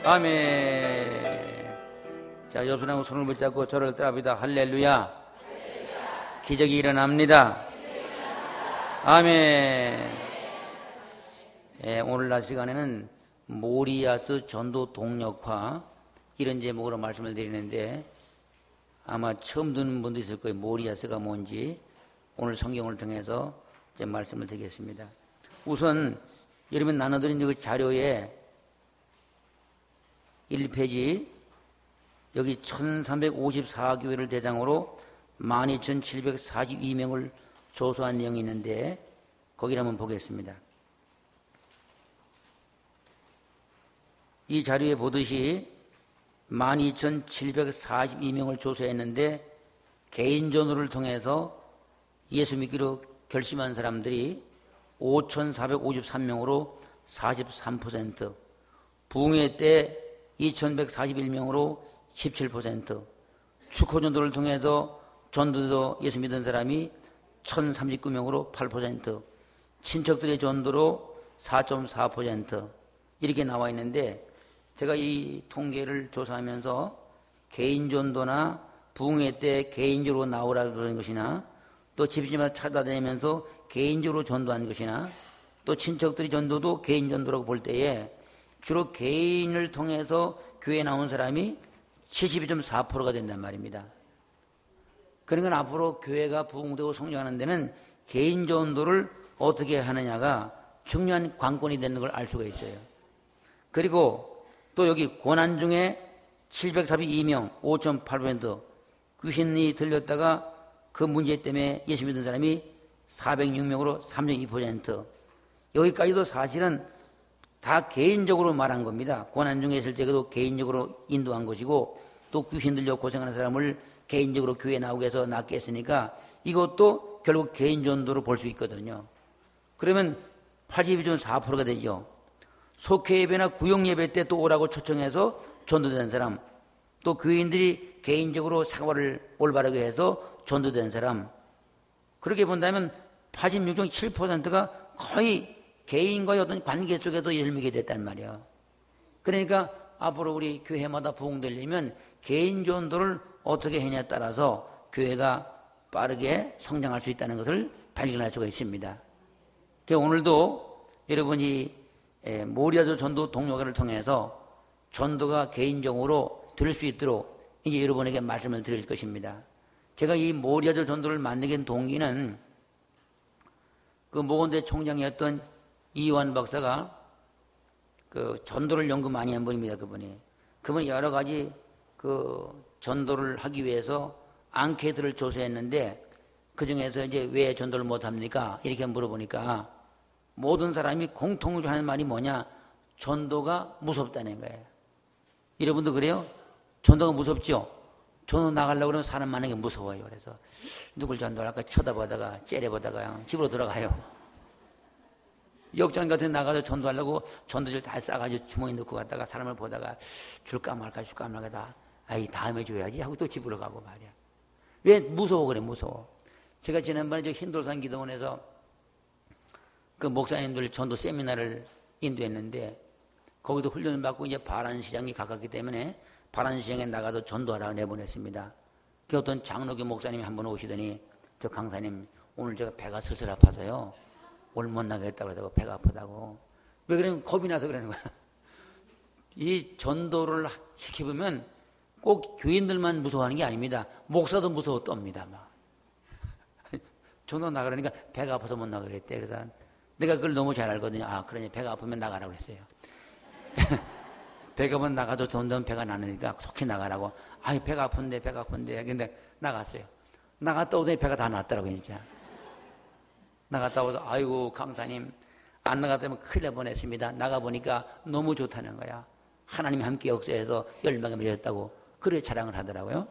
아멘. 자, 옆사람하고 손을 붙잡고 저를 따라합니다. 할렐루야. 기적이 일어납니다. 아멘. 오늘날 시간에는 모리아스 전도 동력화 이런 제목으로 말씀을 드리는데 아마 처음 듣는 분도 있을 거예요. 모리아스가 뭔지 오늘 성경을 통해서 이제 말씀을 드리겠습니다. 우선 여러분 나눠드린 그 자료에 1페이지 여기 1354교회를 대상으로 12,742명을 조사한 내용이 있는데 거기를 한번 보겠습니다. 이 자료에 보듯이 12,742명을 조사했는데 개인 전도를 통해서 예수 믿기로 결심한 사람들이 5,453명으로 43%, 부흥회 때 2,141명으로 17%, 축호 전도를 통해서 전도도 예수 믿은 사람이 1,039명으로 8%, 친척들의 전도로 4.4% 이렇게 나와 있는데 제가 이 통계를 조사하면서 개인 전도나 부흥회 때 개인적으로 나오라 그러는 것이나 또 집집마다 찾아다니면서 개인적으로 전도한 것이나 또 친척들이 전도도 개인 전도라고 볼 때에 주로 개인을 통해서 교회에 나온 사람이 72.4%가 된단 말입니다. 그러니까 앞으로 교회가 부흥되고 성장하는 데는 개인 전도를 어떻게 하느냐가 중요한 관건이 되는 걸 알 수가 있어요. 그리고 또 여기 고난 중에 742명, 5.8%, 귀신이 들렸다가 그 문제 때문에 예수 믿은 사람이 406명으로 3.2%. 여기까지도 사실은 다 개인적으로 말한 겁니다. 고난 중에 있을 때도 개인적으로 인도한 것이고 또 귀신 들려 고생하는 사람을 개인적으로 교회에 나오게 해서 낫게 했으니까 이것도 결국 개인 전도로 볼 수 있거든요. 그러면 82.4%가 되죠. 속회 예배나 구역 예배 때 또 오라고 초청해서 전도된 사람, 또 교인들이 개인적으로 사과를 올바르게 해서 전도된 사람, 그렇게 본다면 86.7%가 거의 개인과의 어떤 관계 속에서 예수를 믿게 됐단 말이에요. 그러니까 앞으로 우리 교회마다 부흥되려면 개인 전도를 어떻게 하냐에 따라서 교회가 빠르게 성장할 수 있다는 것을 발견할 수가 있습니다. 오늘도 여러분이 모리아스 전도 동력화를 통해서 전도가 개인적으로 될 수 있도록 이제 여러분에게 말씀을 드릴 것입니다. 제가 이 모리아스 전도를 만들게 된 동기는 그 모건대 총장이었던 이완 박사가 그 전도를 연구 많이 한 분입니다. 그분이 여러 가지 그 전도를 하기 위해서 앙케이트를 조사했는데 그 중에서 이제 왜 전도를 못 합니까? 이렇게 물어보니까 모든 사람이 공통으로 하는 말이 뭐냐? 전도가 무섭다는 거예요. 여러분도 그래요? 전도가 무섭죠? 전도 나가려고 그러면 사람 많은 게 무서워요. 그래서 누굴 전도할까 쳐다보다가 째려보다가 그냥 집으로 들어가요. 역전 같은 데 나가서 전도하려고 전도지를 다 싸가지고 주머니 넣고 갔다가 사람을 보다가 줄까 말까 다 아이 다음에 줘야지 하고 또 집으로 가고 말이야. 왜 무서워 그래 무서워. 제가 지난번에 저 흰돌산 기도원에서 그 목사님들 전도 세미나를 인도했는데 거기도 훈련을 받고 이제 바란시장이 가깝기 때문에 바란시장에 나가서 전도하라고 내보냈습니다. 그 어떤 장로교 목사님이 한 번 오시더니 저 강사님 오늘 제가 배가 슬슬 아파서요. 오늘 못 나가겠다고 그러다가 배가 아프다고. 왜 그러면 겁이 나서 그러는 거야. 이 전도를 시켜보면 꼭 교인들만 무서워하는 게 아닙니다. 목사도 무서워 떱니다. 막. 전도 나가려니까 배가 아파서 못 나가겠대. 그래서 내가 그걸 너무 잘 알거든요. 아, 그러니 배가 아프면 나가라고 그랬어요. 배가 아프면 나가도 점점 배가 나니까 속히 나가라고. 아이, 배가 아픈데. 근데 나갔어요. 나갔다 오더니 배가 다 났더라고요, 진짜. 나갔다 오더 아이고, 강사님, 안 나갔다면 큰일 날 뻔했습니다. 나가보니까 너무 좋다는 거야. 하나님이 함께 역사해서 열방에 밀렸다고. 그렇게 자랑을 하더라고요.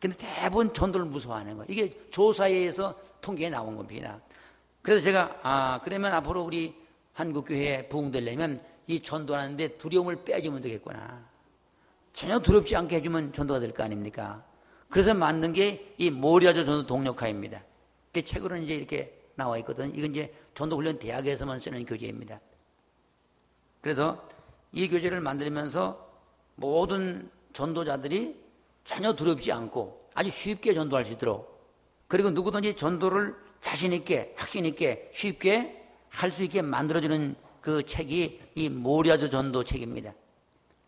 근데 대부분 전도를 무서워하는 거예요. 이게 조사에 의해서 통계에 나온 겁니다. 그래서 제가 그러면 앞으로 우리 한국교회에 부흥되려면 이 전도하는데 두려움을 빼주면 되겠구나. 전혀 두렵지 않게 해주면 전도가 될 거 아닙니까? 그래서 만든 게 이 모리아스 전도 동력화입니다. 그 책으로는 이제 이렇게 나와 있거든. 이건 이제 전도훈련 대학에서만 쓰는 교재입니다. 그래서 이 교재를 만들면서 모든 전도자들이 전혀 두렵지 않고 아주 쉽게 전도할 수 있도록, 그리고 누구든지 전도를 자신 있게, 확신 있게, 쉽게 할 수 있게 만들어주는 그 책이 이 모리아주 전도 책입니다.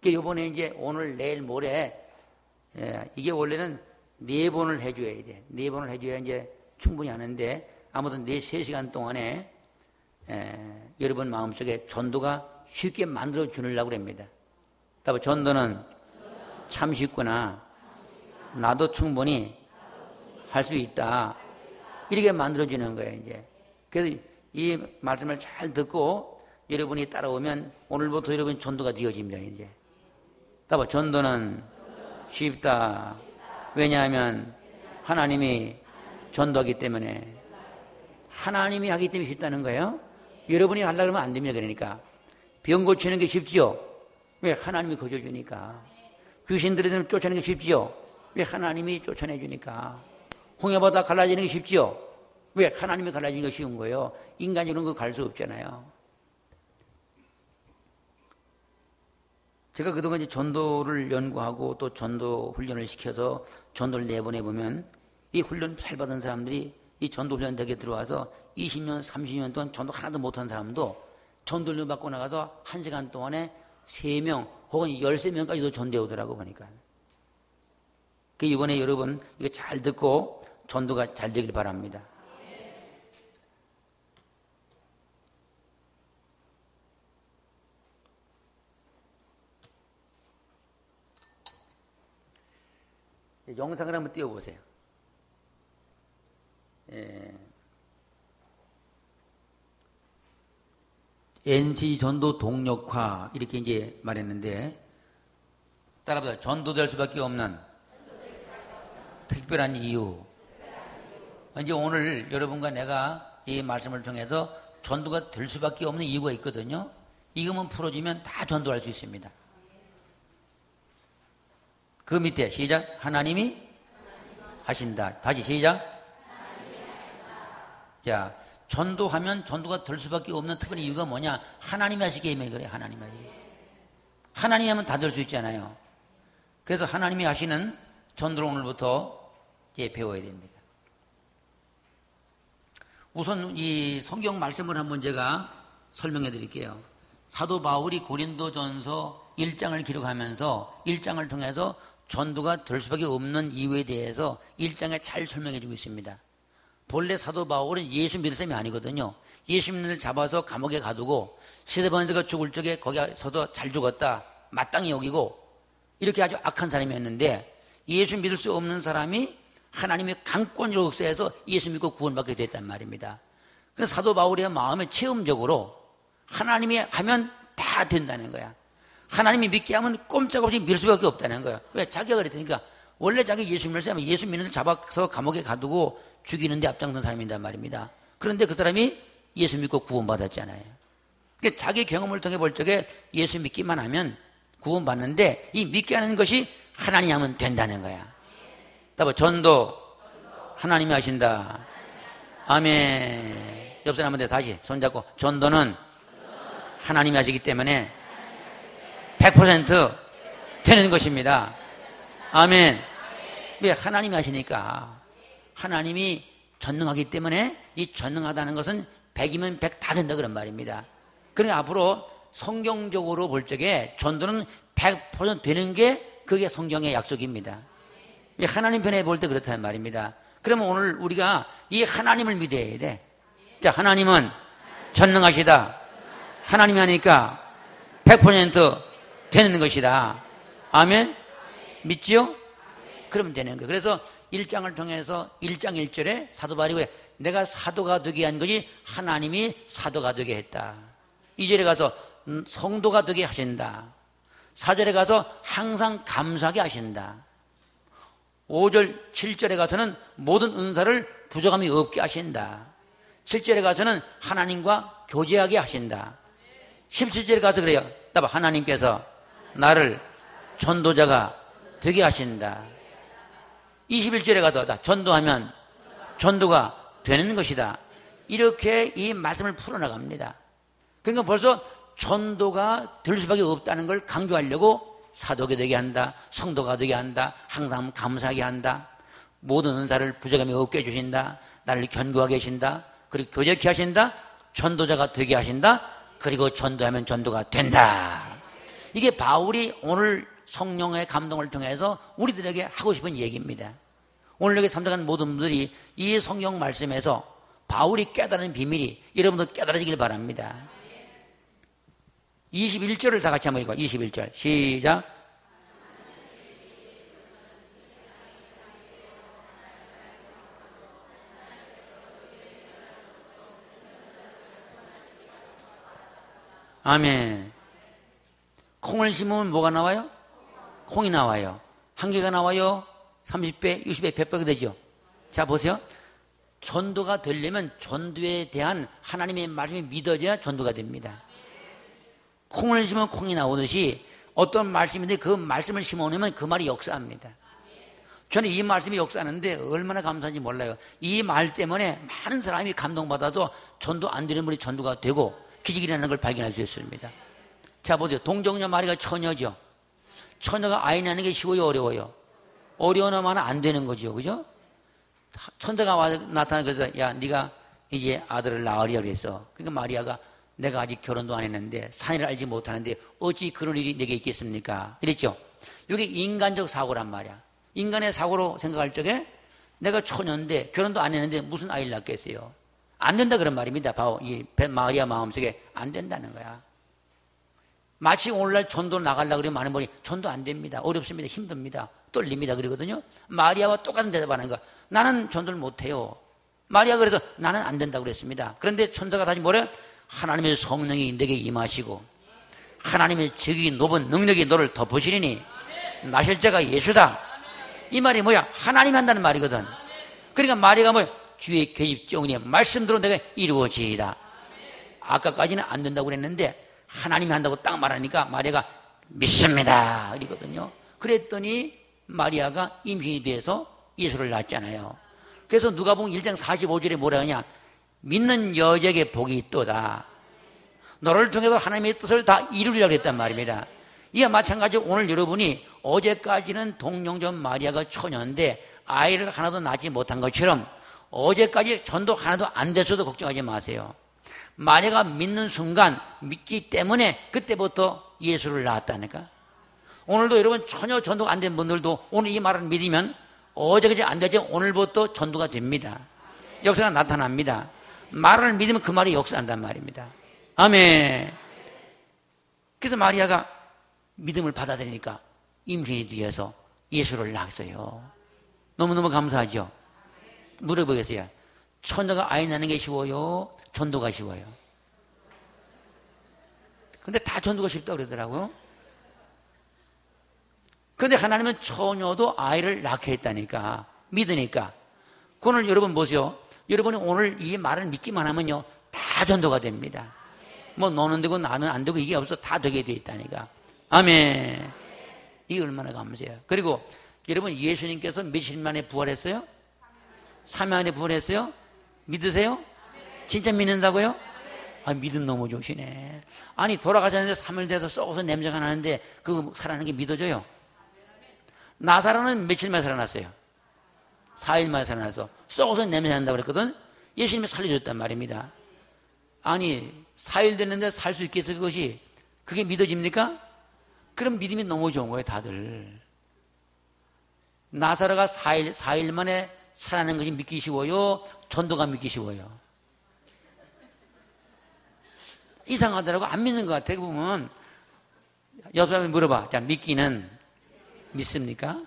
이번에 이제 오늘, 내일, 모레, 이게 원래는 4번을 해줘야 돼. 4번을 해줘야 이제 충분히 하는데, 아무튼 3시간 동안에 여러분 마음속에 전도가 쉽게 만들어 주려고 합니다. 따라서 전도는 참 쉽구나. 나도 충분히 할 수 있다. 이렇게 만들어 주는 거예요, 이제. 그래서 이 말씀을 잘 듣고 여러분이 따라오면 오늘부터 여러분이 전도가 되어집니다, 이제. 따라서 전도는 쉽다. 왜냐하면 하나님이 전도하기 때문에. 하나님이 하기 때문에 쉽다는 거예요. 여러분이 하려고 하면 안 됩니다. 그러니까 병 고치는 게 쉽지요. 왜? 하나님이 고쳐주니까. 귀신들을 쫓아내는 게 쉽지요. 왜? 하나님이 쫓아내주니까. 홍해바다 갈라지는 게 쉽지요. 왜? 하나님이 갈라지는 게 쉬운 거예요. 인간적으로는 그거 갈 수 없잖아요. 제가 그동안 이제 전도를 연구하고 또 전도 훈련을 시켜서 전도를 내보내보면 이 훈련 잘 받은 사람들이 이 전도 훈련 댁에 들어와서 20년, 30년 동안 전도 하나도 못한 사람도 전도 훈련 받고 나가서 1시간 동안에 3명 혹은 13명까지도 전도해 오더라고 보니까. 이번에 여러분 이거 잘 듣고 전도가 잘 되길 바랍니다. 영상을 한번 띄워보세요. NC 전도 동력화 이렇게 이제 말했는데, 따라서 전도될 수밖에 없는 특별한 이유. 이제 오늘 여러분과 내가 이 말씀을 통해서 전도가 될 수밖에 없는 이유가 있거든요. 이것만 풀어지면 다 전도할 수 있습니다. 그 밑에 시작. 하나님이 하신다. 다시 시작. 자, 전도하면 전도가 될 수밖에 없는 특별한 이유가 뭐냐? 하나님이 하시기 때문에 그래. 하나님이 하나님이 하면 다 될 수 있잖아요. 그래서 하나님이 하시는 전도를 오늘부터 이제 배워야 됩니다. 우선 이 성경 말씀을 한번 제가 설명해 드릴게요. 사도 바울이 고린도전서 1장을 기록하면서 1장을 통해서 전도가 될 수밖에 없는 이유에 대해서 1장에 잘 설명해 주고 있습니다. 본래 사도 바울은 예수 믿을 사람이 아니거든요. 예수 믿는 을 잡아서 감옥에 가두고 스데반스가 죽을 적에 거기 서서 잘 죽었다, 마땅히 여기고 이렇게 아주 악한 사람이었는데, 예수 믿을 수 없는 사람이 하나님의 강권으로 역사해서 예수 믿고 구원받게 됐단 말입니다. 그래서 사도 바울의 마음에 체험적으로 하나님이 하면 다 된다는 거야. 하나님이 믿게 하면 꼼짝없이 믿을 수밖에 없다는 거야. 왜? 자기가 그랬으니까. 원래 자기 예수 믿는 사람은 예수 믿는 사람 잡아서 감옥에 가두고 죽이는데 앞장선 사람이란 말입니다. 그런데 그 사람이 예수 믿고 구원받았잖아요. 그러니까 자기 경험을 통해 볼 적에 예수 믿기만 하면 구원받는데, 이 믿게 하는 것이 하나님이 하면 된다는 거야. 따라서 전도 하나님이 하신다. 아멘. 옆 사람한테 다시 손잡고, 전도는 하나님이 하시기 때문에 100% 되는 것입니다. 아멘. 왜? 하나님이 하시니까. 하나님이 전능하기 때문에 이 전능하다는 것은 100이면 100 다 된다 그런 말입니다. 그러니까 앞으로 성경적으로 볼 적에 전도는 100% 되는 게 그게 성경의 약속입니다. 하나님 편에 볼 때 그렇다는 말입니다. 그러면 오늘 우리가 이 하나님을 믿어야 돼. 자, 하나님은 전능하시다. 하나님이 하니까 100% 되는 것이다. 아멘? 믿지요? 그러면 되는 거예요. 그래서 1장을 통해서 1장 1절에 사도 바울이 그래, 내가 사도가 되게 한 것이 하나님이 사도가 되게 했다. 2절에 가서 성도가 되게 하신다. 4절에 가서 항상 감사하게 하신다. 5절, 7절에 가서는 모든 은사를 부족함이 없게 하신다. 7절에 가서는 하나님과 교제하게 하신다. 17절에 가서 그래요. 따라 하나님께서 나를 전도자가 되게 하신다. 21절에 가서 전도하면 전도가 되는 것이다. 이렇게 이 말씀을 풀어나갑니다. 그러니까 벌써 전도가 될 수밖에 없다는 걸 강조하려고 사도가 되게 한다, 성도가 되게 한다, 항상 감사하게 한다, 모든 은사를 부족함이 없게 해주신다, 나를 견고하게 하신다, 그리고 교제케 하신다, 전도자가 되게 하신다, 그리고 전도하면 전도가 된다. 이게 바울이 오늘 성령의 감동을 통해서 우리들에게 하고 싶은 얘기입니다. 오늘 여기 참석한 모든 분들이 이 성경 말씀에서 바울이 깨달은 비밀이 여러분도 깨달아지길 바랍니다. 21절을 다 같이 한번 읽어요. 21절 시작. 아멘. 콩을 심으면 뭐가 나와요? 콩이 나와요. 한 개가 나와요. 30배, 60배, 100배가 되죠. 자, 보세요. 전도가 되려면 전도에 대한 하나님의 말씀이 믿어져야 전도가 됩니다. 콩을 심으면 콩이 나오듯이 어떤 말씀인데 그 말씀을 심어놓으면 그 말이 역사합니다. 저는 이 말씀이 역사하는데 얼마나 감사한지 몰라요. 이 말 때문에 많은 사람이 감동받아서 전도 안 되는 분이 전도가 되고 기적이 일어나는 걸 발견할 수 있습니다. 자, 보세요. 동정녀 마리가 처녀죠. 처녀가 아이 낳는 게 쉬워요, 어려워요? 어려워야만 안 되는 거죠. 그죠? 천사가 와서 나타나 그래서 야, 네가 이제 아들을 낳으리라 그랬어. 그러니까 마리아가 내가 아직 결혼도 안 했는데 산이를 알지 못하는데 어찌 그런 일이 내게 있겠습니까? 이랬죠. 이게 인간적 사고란 말이야. 인간의 사고로 생각할 적에 내가 처녀인데 결혼도 안 했는데 무슨 아이를 낳겠어요? 안 된다 그런 말입니다. 바로 이 마리아 마음속에 안 된다는 거야. 마치 오늘날 전도 나가려고 그러면 많은 분이 전도 안 됩니다. 어렵습니다. 힘듭니다. 떨립니다. 그러거든요. 마리아와 똑같은 대답하는 거야. 나는 전도를 못해요. 마리아 그래서 나는 안 된다고 그랬습니다. 그런데 천사가 다시 뭐래? 하나님의 성령이 내게 임하시고 하나님의 지극히 높은 능력이 너를 덮으시리니 나실 자가 예수다. 이 말이 뭐야? 하나님이 한다는 말이거든. 그러니까 마리아가 뭐야? 주의 계집종이니 말씀대로 내가 이루어지이다. 아까까지는 안 된다고 그랬는데 하나님이 한다고 딱 말하니까 마리아가 믿습니다 이러거든요. 그랬더니 마리아가 임신이 돼서 예수를 낳았잖아요. 그래서 누가복음 1장 45절에 뭐라 하냐? 믿는 여자에게 복이 있도다. 너를 통해서 하나님의 뜻을 다 이루리라 그랬단 말입니다. 이와 마찬가지로 오늘 여러분이 어제까지는 동정녀 마리아가 처녀인데 아이를 하나도 낳지 못한 것처럼 어제까지 전도 하나도 안 됐어도 걱정하지 마세요. 마리아가 믿는 순간 믿기 때문에 그때부터 예수를 낳았다니까. 오늘도 여러분 전혀 전도가 안 된 분들도 오늘 이 말을 믿으면 어제까지 안 되지 오늘부터 전도가 됩니다. 역사가 나타납니다. 말을 믿으면 그 말이 역사한단 말입니다. 아멘. 그래서 마리아가 믿음을 받아들이니까 임신이 되어서 예수를 낳았어요. 너무너무 감사하죠. 물어보겠어요. 처녀가 아이 낳는 게 쉬워요? 전도가 쉬워요? 근데 다 전도가 쉽다고 그러더라고요. 그런데 하나님은 처녀도 아이를 낳게 했다니까. 믿으니까. 그걸 여러분 보세요. 여러분이 오늘 이 말을 믿기만 하면요 다 전도가 됩니다. 뭐 너는 되고 나는 안 되고 이게 없어 다 되게 돼 있다니까. 아멘. 이게 얼마나 감사해요. 그리고 여러분 예수님께서 며칠 만에 부활했어요? 3일 만에 부활했어요? 믿으세요? 진짜 믿는다고요? 아, 믿음 너무 좋으시네. 아니 돌아가셨는데 3일 돼서 썩어서 냄새가 나는데 그 살아나는 게 믿어져요? 나사로는 며칠 만에 살아났어요? 4일 만에 살아나서 썩어서 냄새 난다고 그랬거든. 예수님이 살려줬단 말입니다. 아니 4일 됐는데 살 수 있겠어 그것이? 그게 믿어집니까? 그럼 믿음이 너무 좋은 거예요 다들. 나사로가 4일 만에 살아나는 것이 믿기 쉬워요? 전도가 믿기 쉬워요? 이상하더라고. 안 믿는 것 같아. 보면 옆 사람이 물어봐. 자, 믿기는 믿습니까?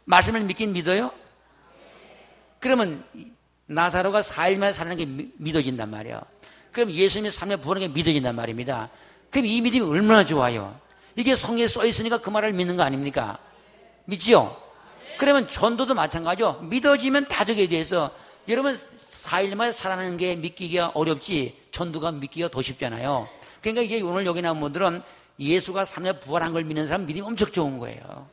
말씀을 믿긴 믿어요? 그러면 나사로가 4일 만에 사는 게 믿어진단 말이에요. 그럼 예수님이 3일 부활하는 게 믿어진단 말입니다. 그럼 이 믿음이 얼마나 좋아요. 이게 성경에 써 있으니까 그 말을 믿는 거 아닙니까? 믿지요? 그러면 전도도 마찬가지죠. 믿어지면 다 되게 돼서 여러분 4일 만에 살아나는 게 믿기가 어렵지 전도가 믿기가 더 쉽잖아요. 그러니까 이게 오늘 여기 나온 분들은 예수가 3일 부활한 걸 믿는 사람 믿음이 엄청 좋은 거예요.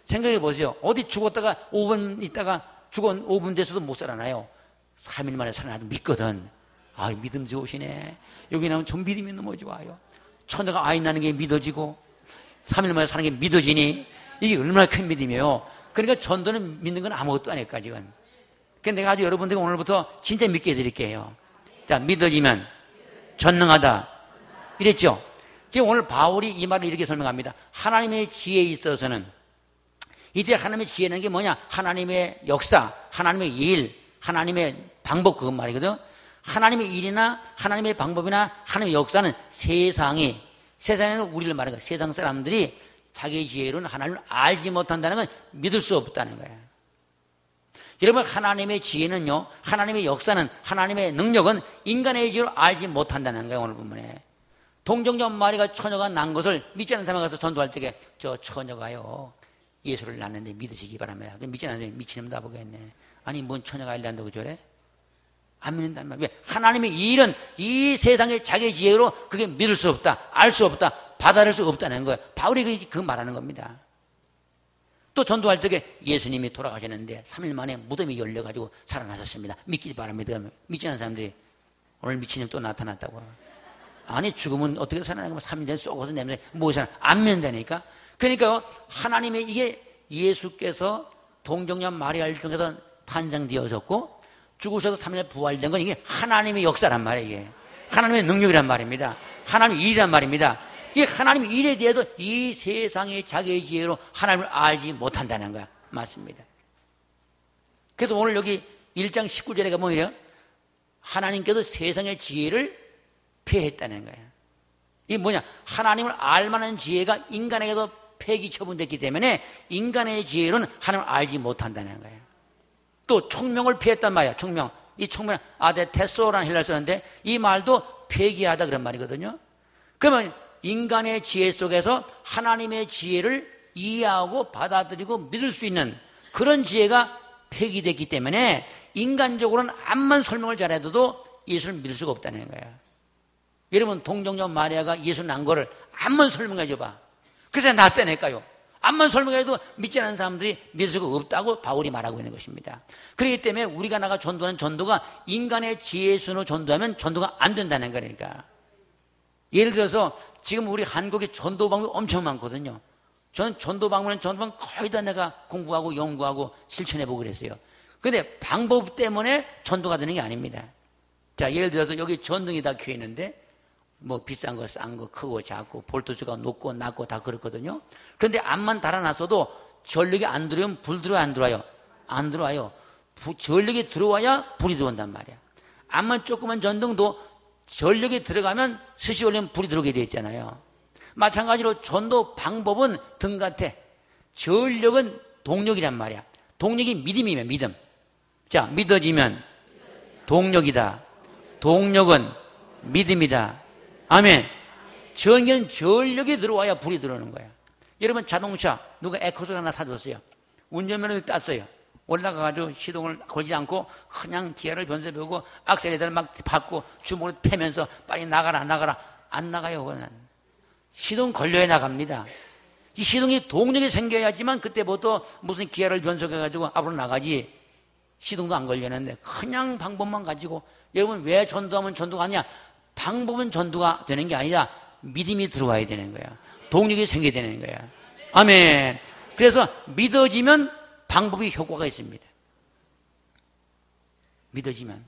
생각해 보세요. 어디 죽었다가 5분 있다가 죽은 5분 돼서도 못 살아나요. 3일 만에 살아나도 믿거든. 아, 믿음 좋으시네. 여기 나오면 좀 믿음이 너무 좋아요. 처녀가 아이 낳는 게 믿어지고 3일 만에 사는 게 믿어지니 이게 얼마나 큰 믿음이에요. 그러니까 전도는 믿는 건 아무것도 아닐까 지금. 그러니까 내가 아주 여러분들에게 오늘부터 진짜 믿게 해드릴게요. 자, 믿어지면 전능하다 이랬죠. 지금 오늘 바울이 이 말을 이렇게 설명합니다. 하나님의 지혜에 있어서는, 이때 하나님의 지혜는 게 뭐냐? 하나님의 역사, 하나님의 일, 하나님의 방법, 그것 말이거든. 하나님의 일이나 하나님의 방법이나 하나님의 역사는 세상에는 우리를 말하는 거야. 세상 사람들이 자기의 지혜로는 하나님을 알지 못한다는 건 믿을 수 없다는 거야. 여러분, 하나님의 지혜는요, 하나님의 역사는, 하나님의 능력은 인간의 지혜로 알지 못한다는 거예요. 오늘 본문에 동정녀 마리가 처녀가 난 것을 믿지 않는 사람에 가서 전도할 때에 저 처녀가요 예수를 낳는데 믿으시기 바랍니다. 믿지 않는 사람이 미친놈 다 보겠네. 아니 뭔 처녀가 일 낳는다고 저래? 안 믿는단 말이야. 왜? 하나님의 일은 이 세상의 자기의 지혜로 그게 믿을 수 없다, 알 수 없다, 받아들일 수 없다는 거예요. 바울이 그 말하는 겁니다. 또 전도할 적에 예수님이 돌아가셨는데 3일 만에 무덤이 열려가지고 살아나셨습니다. 믿기 바랍니다. 믿지 않는 사람들이 오늘 미친놈 또 나타났다고. 아니 죽으면 어떻게 살아나는 거면 3일 전에 쏘고서 냄새 뭐잖아. 안 믿는다니까. 그러니까 하나님의 이게 예수께서 동정녀 마리아를 통해서 탄생되어졌고 죽으셔서 3일 부활된 건 이게 하나님의 역사란 말이에요. 이게 하나님의 능력이란 말입니다. 하나님의 일이란 말입니다. 이게 하나님의 일에 대해서 이 세상의 자기의 지혜로 하나님을 알지 못한다는 거야. 맞습니다. 그래서 오늘 여기 1장 19절에 가면 뭐예요? 하나님께서 세상의 지혜를 폐했다는 거예요. 이게 뭐냐? 하나님을 알만한 지혜가 인간에게도 폐기 처분됐기 때문에 인간의 지혜로는 하나님을 알지 못한다는 거예요. 또 총명을 폐했단 말이야. 총명. 이 총명 아데테소라는 헬라어 쓰는데 이 말도 폐기하다 그런 말이거든요. 그러면 인간의 지혜 속에서 하나님의 지혜를 이해하고 받아들이고 믿을 수 있는 그런 지혜가 폐기됐기 때문에 인간적으로는 암만 설명을 잘해도 예수를 믿을 수가 없다는 거예요. 여러분, 동정녀 마리아가 예수 난 거를 암만 설명해 줘봐. 그래서 낫다니까요. 암만 설명해도 믿지 않는 사람들이 믿을 수가 없다고 바울이 말하고 있는 것입니다. 그렇기 때문에 우리가 나가 전도하는 전도가 인간의 지혜의 순으로 전도하면 전도가 안 된다는 거니까. 예를 들어서 지금 우리 한국에 전도 방법이 엄청 많거든요. 저는 전도 방법은 거의 다 내가 공부하고 연구하고 실천해보고 그랬어요. 그런데 방법 때문에 전도가 되는 게 아닙니다. 자, 예를 들어서 여기 전등이 다 켜 있는데 뭐 비싼 거, 싼 거, 크고 작고 볼트수가 높고 낮고 다 그렇거든요. 그런데 암만 달아놨어도 전력이 안 들어오면 불 들어와요, 안 들어와요? 안 들어와요. 전력이 들어와야 불이 들어온단 말이야. 암만 조그만 전등도 전력이 들어가면 스시 올리면 불이 들어오게 되어 있잖아요. 마찬가지로 전도 방법은 등 같아. 전력은 동력이란 말이야. 동력이 믿음이면 믿음. 자, 믿어지면 동력이다. 동력은 믿음이다. 아멘. 전기는 전력이 들어와야 불이 들어오는 거야. 여러분, 자동차 누가 에코소를 하나 사줬어요. 운전면허를 땄어요. 올라가가지고 시동을 걸지 않고 그냥 기아를 변속해보고 악셀레이터를 막 밟고 주먹으로 패면서 빨리 나가라 안 나가요. 그거는 시동 걸려야 나갑니다. 이 시동이 동력이 생겨야지만 그때부터 무슨 기아를 변속해가지고 앞으로 나가지. 시동도 안 걸렸는데 그냥 방법만 가지고. 여러분, 왜 전도하면 전도가 아니야? 방법은 전도가 되는 게 아니라 믿음이 들어와야 되는 거야. 동력이 생겨야 되는 거야. 아멘. 그래서 믿어지면 방법이 효과가 있습니다. 믿어지면.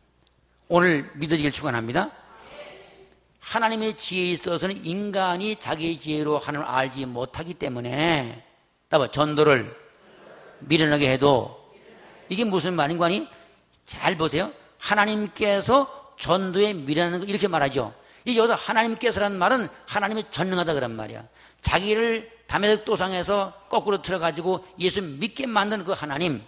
오늘 믿어지길 축원합니다. 하나님의 지혜에 있어서는 인간이 자기의 지혜로 하나님을 알지 못하기 때문에 전도를 미련하게 해도 이게 무슨 말인가 하니 잘 보세요. 하나님께서 전도에 미련하는 거 이렇게 말하죠. 이 여기서 하나님께서라는 말은 하나님이 전능하다 그런 말이야. 자기를 다메섹 도상에서 거꾸로 틀어가지고 예수 믿게 만든 그 하나님,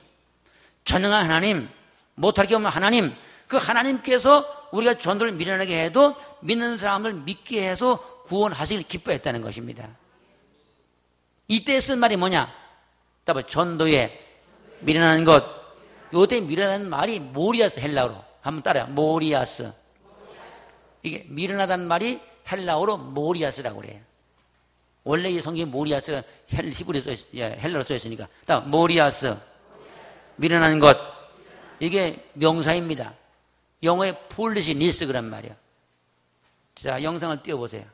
전능한 하나님, 못할 게 없는 하나님, 그 하나님께서 우리가 전도를 미련하게 해도 믿는 사람을 믿게 해서 구원하시길 기뻐했다는 것입니다. 이때 쓴 말이 뭐냐? 전도에 미련한 것. 요때 미련한 말이 모리아스, 헬라어로. 한번 따라요. 모리아스. 이게 미련하다는 말이 헬라어로 모리아스라고 그래요. 원래 이 성경에 모리아스가 히브리어 헬라어로 써 있으니까. 모리아스. 미련한 것. 이게 명사입니다. 영어의 foolish needs 그란 말이야. 자, 영상을 띄워보세요.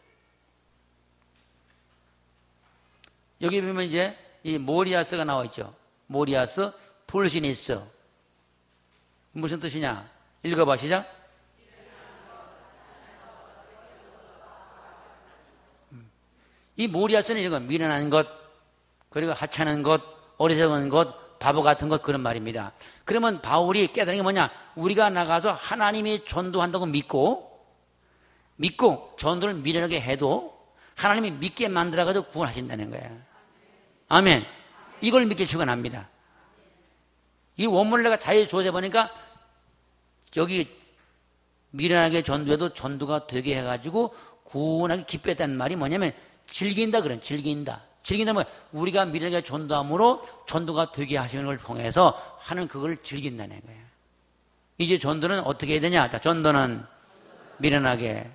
여기 보면 이제 이 모리아스가 나와 있죠. 모리아스, foolish needs. 무슨 뜻이냐? 읽어봐, 시작. 이 모리아스는 이런 거, 미련한 것, 그리고 하찮은 것, 어리석은 것, 바보 같은 것, 그런 말입니다. 그러면 바울이 깨달은 게 뭐냐? 우리가 나가서 하나님이 전도한다고 믿고 전도를 미련하게 해도 하나님이 믿게 만들어가지고 구원하신다는 거예요. 아멘. 이걸 믿게 축원합니다. 이 원문을 내가 자세히 조사해보니까 여기 미련하게 전도해도 전도가 되게 해가지고 구원하게 기뻐했다는 말이 뭐냐면 즐긴다 그런 즐긴다. 즐긴다 뭐 우리가 미련하게 전도함으로 전도가 되게 하시는 걸 통해서 하는 그걸 즐긴다는 거예요. 이제 전도는 어떻게 해야 되냐? 자, 전도는 미련하게,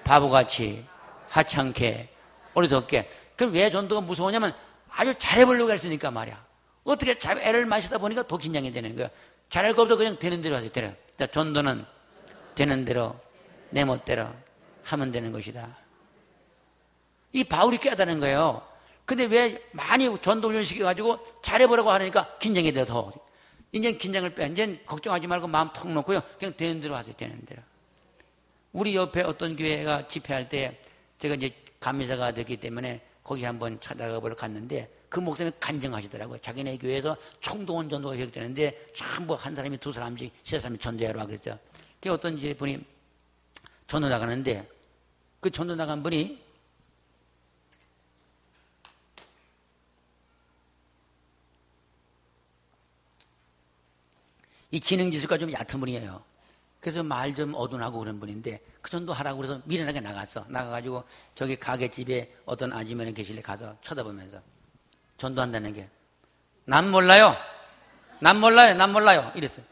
바보같이, 하찮게, 어리석게. 그럼 왜 전도가 무서우냐면 아주 잘해보려고 했으니까 말이야. 어떻게 애를 마시다 보니까 더 긴장이 되는 거야. 잘할 거 없어 그냥 되는 대로 하세요. 되는. 자, 전도는 되는 대로 내 멋대로 하면 되는 것이다. 이 바울이 깨달은 거예요. 근데 왜 많이 전도 훈련 시켜가지고 잘해보라고 하니까 긴장이 돼 더. 이제 긴장을 빼. 이제 걱정하지 말고 마음 턱 놓고요. 그냥 되는 대로 하세요. 되는 대로. 우리 옆에 어떤 교회가 집회할 때 제가 이제 감리사가 됐기 때문에 거기 한번 찾아가 보러 갔는데 그 목사님이 간증하시더라고요. 자기네 교회에서 총동원 전도가 계획되는데 전부 한 사람이 두 사람씩 세 사람이 전도하러 그랬죠. 그 어떤 이제 분이 전도 나가는데 그 전도 나간 분이 이 지능지수가 좀 얕은 분이에요. 그래서 말 좀 어둔하고 그런 분인데 그 전도 하라고 그래서 미련하게 나갔어. 나가가지고 저기 가게집에 어떤 아주머니 계실래 가서 쳐다보면서 전도한다는 게 난 몰라요. 난 몰라요. 난 몰라요. 이랬어요.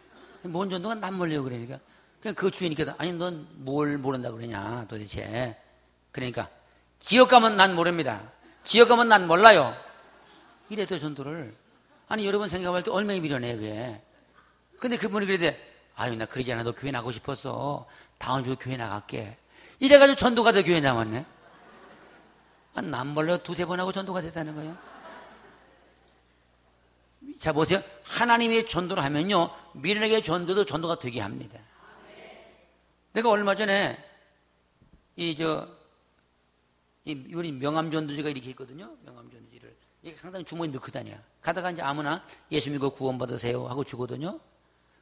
뭔 전도가 난 몰라요 그러니까 그냥 그 주인께서 아니 넌 뭘 모른다 그러냐 도대체. 그러니까 지역 가면 난 모릅니다. 지역 가면 난 몰라요. 이래서 전도를. 아니 여러분 생각할 때 얼마나 미련해 그게. 근데 그분이 그러대 아유 나 그러지 않아 너 교회 나가고 싶었어. 다음 주에 교회 나갈게. 이래가지고 전도가 돼 교회 나왔네. 아, 난 몰라요. 두세 번 하고 전도가 됐다는 거예요. 자 보세요. 하나님의 전도를 하면요 미련하게 전도도 전도가 되게 합니다. 내가 얼마 전에 우리 명암전도지가 이렇게 있거든요. 명암전도지를 이게 항상 주머니 넣고 다녀. 가다가 이제 아무나 예수 믿고 구원 받으세요 하고 주거든요.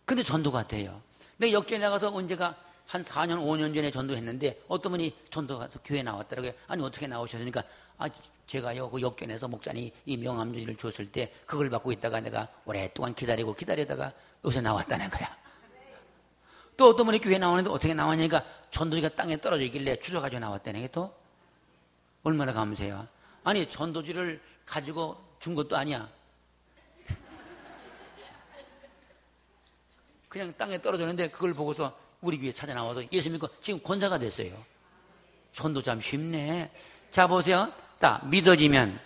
근데 전도가 돼요. 내가 역전에 나가서 언제가 한 4년, 5년 전에 전도했는데 어떤 분이 전도 가서 교회 나왔더라고요. 아니 어떻게 나오셨으니까 아 제가요 그 역전에서 목사님이 이 명암전지를 줬을 때 그걸 받고 있다가 내가 오랫동안 기다리다가 여기서 나왔다는 거야. 또 어떤 분이 교회 나오는데 어떻게 나왔냐니까 전도지가 땅에 떨어져 있길래 주워가지고 나왔다는 게 또 얼마나 감사해요. 아니 전도지를 가지고 준 것도 아니야. 그냥 땅에 떨어졌는데 그걸 보고서 우리 교회 찾아 나와서 예수 믿고 지금 권사가 됐어요. 전도 참 쉽네. 자 보세요. 딱 믿어지면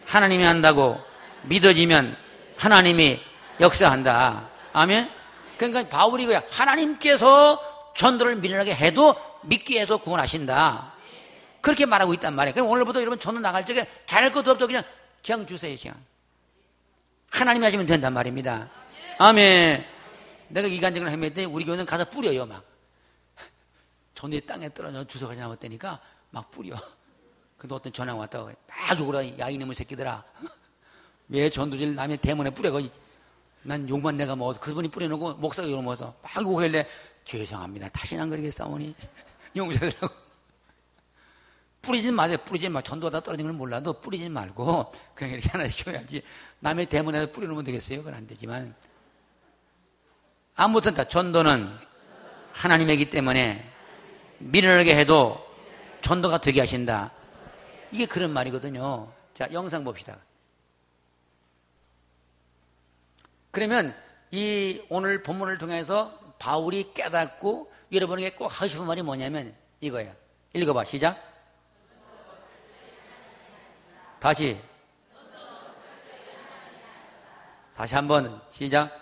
하나님이 한다고 믿어지면 하나님이 역사한다. 아멘. 그러니까 바울이 그야 하나님께서 전도를 미련하게 해도 믿게 해서 구원하신다. 그렇게 말하고 있단 말이에요. 그럼 오늘부터 여러분 전도 나갈 적에 잘할 것도 없죠. 그냥 주세요. 그냥 하나님이 하시면 된단 말입니다. 아멘. 내가 이 간증을 헤맸더니 우리 교회는 가서 뿌려요 막. 전도에 땅에 떨어져 주워가지 나왔다니까 막 뿌려. 근데 어떤 전화가 왔다고 막 욕을 야 이놈의 새끼들아. 왜 전도지를 남의 대문에 뿌려고. 난 욕만 내가 먹어서 그분이 뿌려놓고 목사가 욕을 먹어서 막 욕하길래 죄송합니다. 다시는 안 그러겠사오니. 용서해달라고. 뿌리지 마세요. 뿌리지 마. 전도하다 떨어지는 걸 몰라도 뿌리지 말고 그냥 이렇게 하나씩 줘야지. 남의 대문에서 뿌려놓으면 되겠어요? 그건 안 되지만. 아무튼 다 전도는 하나님이기 때문에 미련하게 해도 전도가 되게 하신다. 이게 그런 말이거든요. 자, 영상 봅시다. 그러면 이 오늘 본문을 통해서 바울이 깨닫고 여러분에게 꼭 하고 싶은 말이 뭐냐면 이거예요. 읽어봐. 시작. 다시 한번 시작.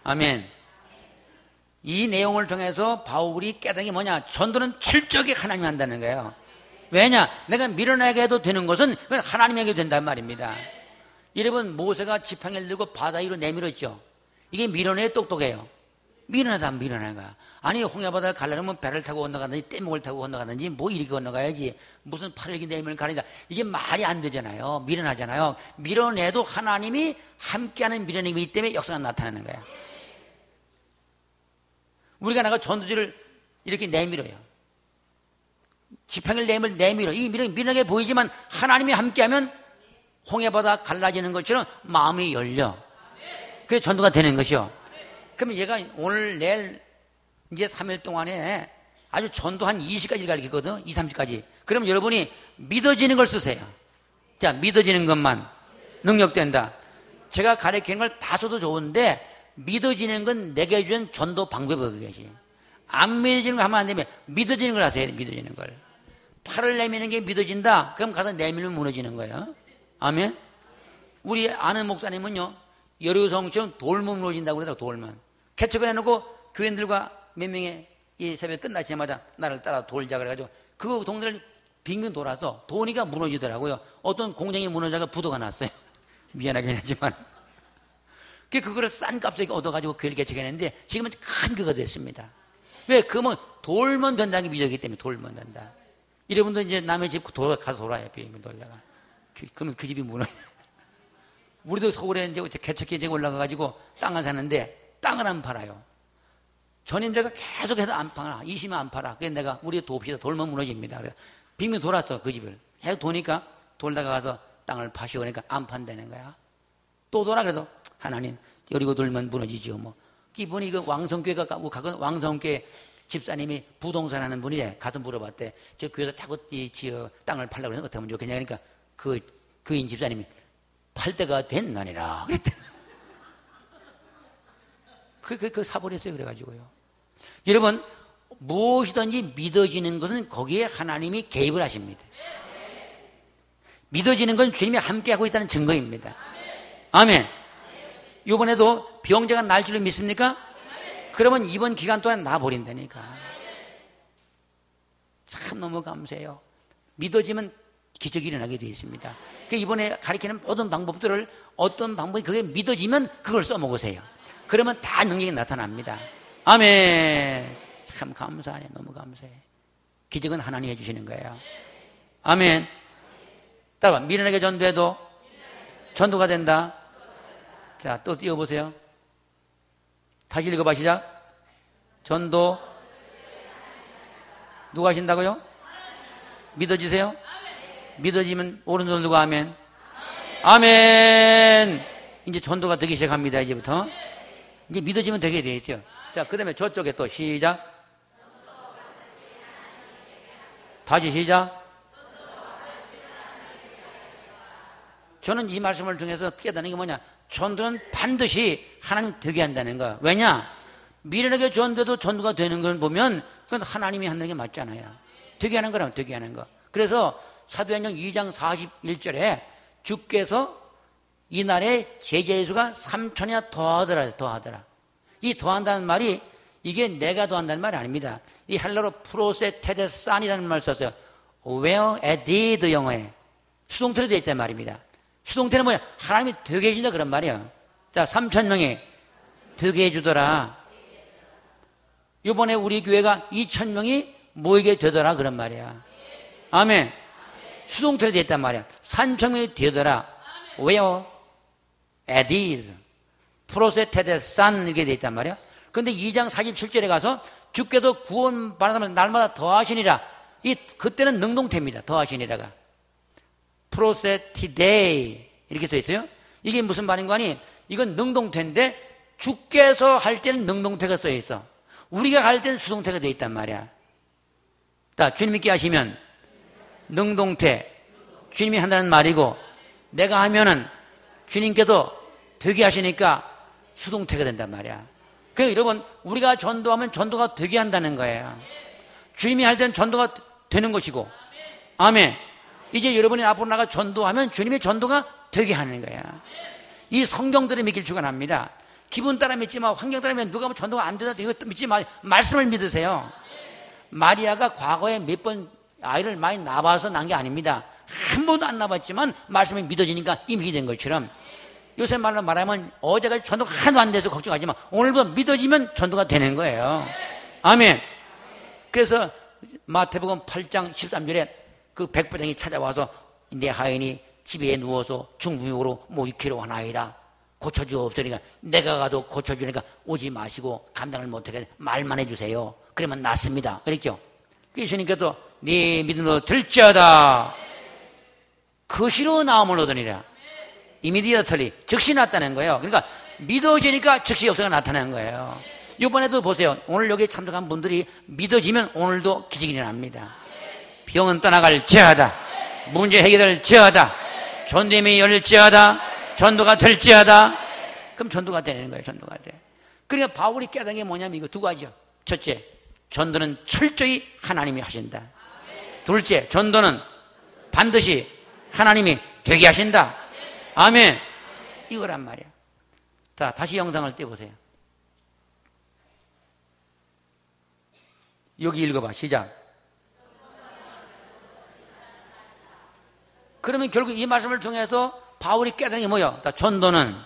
아멘. 이 내용을 통해서 바울이 깨닫는 게 뭐냐? 전도는 철저하게 하나님이 한다는 거예요. 왜냐? 내가 밀어내게 해도 되는 것은 그건 하나님에게 된단 말입니다. 여러분, 모세가 지팡이를 들고 바다 위로 내밀었죠. 이게 밀어내야 똑똑해요. 밀어내다 밀어내는 거야. 아니, 홍해바다를 가려면 배를 타고 건너가든지 뗏목을 타고 건너가든지 뭐 이렇게 건너가야지 무슨 팔을 이렇게 내밀을 가린다. 이게 말이 안 되잖아요. 밀어내잖아요. 밀어내도 하나님이 함께하는 밀어내기 때문에 역사가 나타나는 거야. 우리가 나가 전도지를 이렇게 내밀어요. 지팡이를 내밀어. 이 밀어내게 보이지만 하나님이 함께하면 홍해바다 갈라지는 것처럼 마음이 열려. 그게 전도가 되는 것이요. 그러면 얘가 오늘 내일 이제 3일 동안에 아주 전도 한 20가지 가르치거든. 20, 30가지. 그럼 여러분이 믿어지는 걸 쓰세요. 자, 믿어지는 것만 능력된다. 제가 가르치는 걸 다 써도 좋은데 믿어지는 건 내게 준 전도 방법이 그것이. 안 믿어지는 거 하면 안 되면 믿어지는 걸 하세요. 믿어지는 걸. 팔을 내미는 게 믿어진다. 그럼 가서 내밀면 무너지는 거예요. 아멘. 우리 아는 목사님은요, 여리고성처럼 돌면 무너진다고 그러더라고. 돌면 개척을 해놓고 교인들과 몇 명의 이 새벽 끝나자마자 나를 따라 돌자 그래가지고 그 동네를 빙빙 돌아서 도니가 무너지더라고요. 어떤 공장이 무너져서 부도가 났어요. 미안하긴 하지만 그거를 싼 값에 얻어가지고 교회를 개척했는데 지금은 큰 교회가 됐습니다. 왜? 그러면 돌면 된다는 게 믿어지기 때문에 돌면 된다. 여러분도 이제 남의 집 가서 돌아요. 비밀 돌다가. 그러면 그 집이 무너져. 우리도 서울에 이제 개척해 이제 올라가가지고 땅을 사는데 땅을 안 팔아요. 전임자가 계속해서 안 팔아. 20만 안 팔아. 그래서 내가 우리 돕시다. 돌면 무너집니다. 그래 빙빙 돌았어. 그 집을. 계속 도니까 돌다가 가서 땅을 파시고 그러니까 안 판다는 거야. 또 돌아. 그래도 하나님 여리고 돌면 무너지죠. 뭐. 이분이 그 왕성교회가 가고 왕성교회 집사님이 부동산 하는 분이래. 가서 물어봤대. 저 교회에서 자꾸 지어 땅을 팔려고 그러는데 어떻게 하면 좋겠냐. 그러니까 그인 집사님이 팔 때가 됐나니라. 그랬대. 그 사버렸어요. 그래가지고요. 여러분, 무엇이든지 믿어지는 것은 거기에 하나님이 개입을 하십니다. 믿어지는 건 주님이 함께하고 있다는 증거입니다. 아멘. 이번에도 병자가 날 줄을 믿습니까? 그러면 이번 기간 동안 나버린다니까. 참 너무 감사해요. 믿어지면 기적이 일어나게 되어 있습니다. 이번에 가르치는 모든 방법들을 어떤 방법이 그게 믿어지면 그걸 써먹으세요. 그러면 다 능력이 나타납니다. 아멘. 참 감사하네. 너무 감사해. 기적은 하나님이 해주시는 거예요. 아멘. 따라와. 미련하게 전도해도 전도가 된다. 자, 또 띄워보세요. 다시 읽어봐. 시작. 전도 누가 하신다고요? 믿어지세요? 믿어지면 오른손 들고 아멘. 아멘. 이제 전도가 되기 시작합니다. 이제부터. 이제 믿어지면 되게 돼 있어요. 자, 그 다음에 저쪽에 또 시작. 다시 시작. 저는 이 말씀을 통해서 깨닫는 게 뭐냐. 전도는 반드시 하나님 되게 한다는 거. 왜냐? 미련하게 전도도 전도가 되는 걸 보면 그건 하나님이 한다는 게 맞잖아요. 되게 하는 거라면 되게 하는 거. 그래서 사도행전 2장 41절에 주께서 이날에 제자의 수가 3천이나 더하더라. 이 더한다는 말이 이게 내가 더한다는 말이 아닙니다. 이 헬라로 프로세테데산이라는 말을 썼어요. where added 영어에 수동태로 되어 있단 말입니다. 수동태는 뭐야? 하나님이 되게 해준다 그런 말이에요. 자, 3,000명이 되게 해주더라. 이번에 우리 교회가 2,000명이 모이게 되더라 그런 말이야. 아멘. 수동태로 되어 있단 말이야. 3,000명이 되더라. 왜요? added 프로세테데산 이렇게 되어 있단 말이야. 근데 2장 47절에 가서 주께서 구원 받으면 날마다 더하시니라. 그때는 능동태입니다. 더하시니라가. 프로세티데이 이렇게 써 있어요. 이게 무슨 말인 거 아니? 이건 능동태인데 주께서 할 때는 능동태가 써 있어. 우리가 할 때는 수동태가 되어 있단 말이야. 자, 주님 있게 하시면 능동태, 주님이 한다는 말이고 내가 하면은 주님께도 되게 하시니까 수동태가 된단 말이야. 그러니까 여러분, 우리가 전도하면 전도가 되게 한다는 거예요. 주님이 할 때는 전도가 되는 것이고. 아멘. 이제 여러분이 앞으로 나가 전도하면 주님의 전도가 되게 하는 거야. 이 성경들을 믿길 축원합니다. 기분 따라 믿지 마. 환경 따라 믿으면 누가 뭐 전도가 안 되다. 이거 믿지 마. 말씀을 믿으세요. 마리아가 과거에 몇 번 아이를 많이 낳아서 난 게 아닙니다. 한 번도 안 낳았지만 말씀이 믿어지니까 이미 된 것처럼 요새 말로 말하면 어제까지 전도가 하나도 안 돼서 걱정하지 마. 오늘부터 믿어지면 전도가 되는 거예요. 아멘. 그래서 마태복음 8장 13절에 그 백부장이 찾아와서 내 하인이 집에 누워서 중풍으로 모이키로 하나이다. 고쳐주옵소니까 내가 가도 고쳐주니까 오지 마시고 감당을 못하게 말만 해주세요. 그러면 낫습니다. 그랬죠. 예수님께서 네 믿음으로 들지어다 거시로 나음을 얻으니라. 이미디어털리 즉시 났다는 거예요. 그러니까 믿어지니까 즉시 역사가 나타나는 거예요. 이번에도 보세요. 오늘 여기 참석한 분들이 믿어지면 오늘도 기적이 일어납니다. 병은 떠나갈지어다. 문제 해결될지어다. 전도임이 열릴지어다. 전도가 될지어다. 그럼 전도가 되는 거예요. 전도가 돼. 그러니까 바울이 깨달은 게 뭐냐면 이거 두 가지죠. 첫째, 전도는 철저히 하나님이 하신다. 둘째, 전도는 반드시 하나님이 되게 하신다. 아멘. 이거란 말이야. 자, 다시 영상을 떼보세요. 여기 읽어봐. 시작. 그러면 결국 이 말씀을 통해서 바울이 깨달은 게 뭐예요? 전도는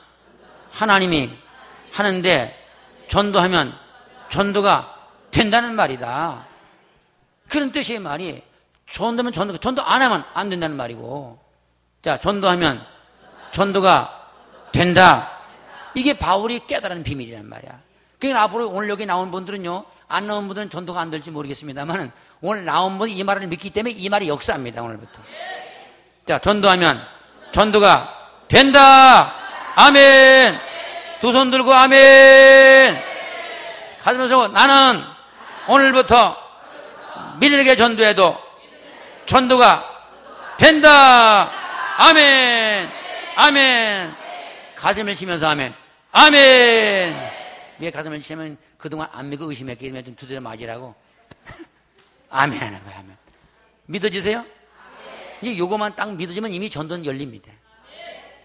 하나님이 하는데 전도하면 전도가 된다는 말이다. 그런 뜻의 말이 전도면 전도 안 하면 안 된다는 말이고, 자, 전도하면 전도가 된다. 이게 바울이 깨달은 비밀이란 말이야. 그러니까 앞으로 오늘 여기 나온 분들은요, 안 나온 분들은 전도가 안 될지 모르겠습니다만 오늘 나온 분이 이 말을 믿기 때문에 이 말이 역사입니다. 오늘부터. 자, 전도하면 전도가 된다. 아멘. 두 손 들고 아멘. 가슴에서 나는 오늘부터 믿음에게 전도해도 전도가 된다. 아멘. 아멘. 가슴을 치면서 아멘. 아멘. 왜 가슴을 치면 그동안 안 믿고 의심했기 때문에 좀 두드려 맞으라고. 아멘 하는 거야. 아멘. 믿어지세요? 이제 요거만 딱 믿어지면 이미 전도는 열립니다.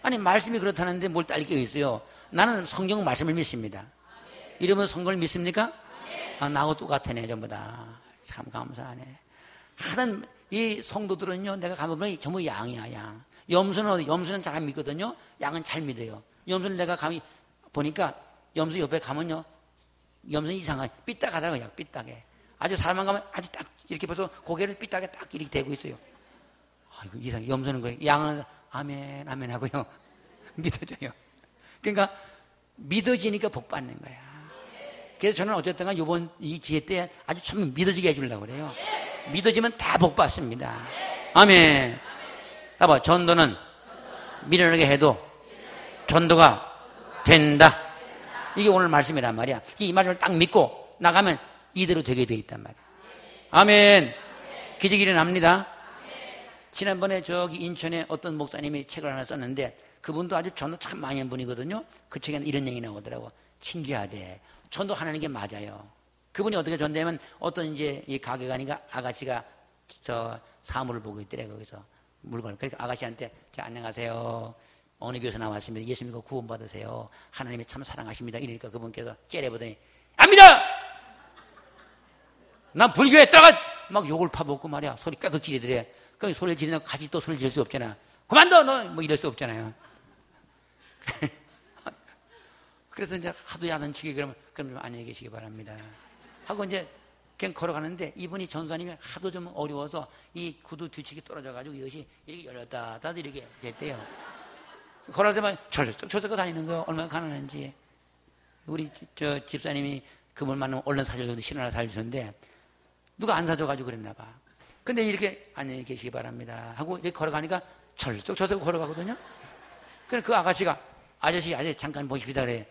아니, 말씀이 그렇다는데 뭘 딸 게 있어요. 나는 성경 말씀을 믿습니다. 이러면 성경을 믿습니까? 아, 나하고 똑같네, 전부 다. 참 감사하네. 하는 이 성도들은요, 내가 가보면 전부 양이야, 양. 염소는 잘 안 믿거든요. 양은 잘 믿어요. 염소는 내가 감히 보니까 염소 옆에 가면요, 염소는 이상하게 삐딱하더라고요, 삐딱해. 아주 사람만 가면 아주 딱 이렇게 벌써 고개를 삐딱하게 딱 이렇게 대고 있어요. 아이고, 이상해. 염소는 그래. 양은 아멘, 아멘 하고요. 믿어져요. 그러니까 믿어지니까 복 받는 거야. 그래서 저는 어쨌든 이번 이 기회 때 아주 참 믿어지게 해주려고 그래요. 믿어지면 다 복 받습니다. 아멘. 봐봐, 전도는 미련하게 해도 전도가 된다. 이게 오늘 말씀이란 말이야. 이 말씀을 딱 믿고 나가면 이대로 되게 돼 있단 말이야. 아멘. 기적이 일어납니다. 지난번에 저기 인천에 어떤 목사님이 책을 하나 썼는데 그분도 아주 전도 참 많이 한 분이거든요. 그 책에는 이런 얘기 나오더라고. 신기하대. 전도하는 게 맞아요. 그분이 어떻게 전도하면 어떤 이제 이 가게 가니까 아가씨가 저 사물을 보고 있더래. 거기서 물건을. 그러니까 아가씨한테 자, 안녕하세요. 어느 교회에서 나왔습니다. 예수 믿고 구원 받으세요. 하나님이 참 사랑하십니다. 이러니까 그분께서 째려보더니 압니다. 난 불교에 따라가 막 욕을 파먹고 말이야. 소리 꽉 지르더래. 그 소리를 지르면 같이 또 소리를 지를 수 없잖아. 그만둬 너 뭐 이럴 수 없잖아요. 그래서 이제 하도 야단치기 그러면 좀 안녕히 계시기 바랍니다 하고 이제 그냥 걸어가는데 이분이 전도사님이 하도 좀 어려워서 이 구두 뒤치기 떨어져가지고 이것이 이렇게 열렸다 닫아 이렇게 됐대요. 걸어갈 때만 철썩 다니는 거 얼마나 가난한지. 우리 저 집사님이 그분 만나면 얼른 사줘도 신하나 사주셨는데 누가 안 사줘가지고 그랬나 봐. 근데 이렇게 안녕히 계시기 바랍니다 하고 이렇게 걸어가니까 철썩 걸어가거든요. 그래서 그 아가씨가 아저씨 잠깐 보십시다 그래.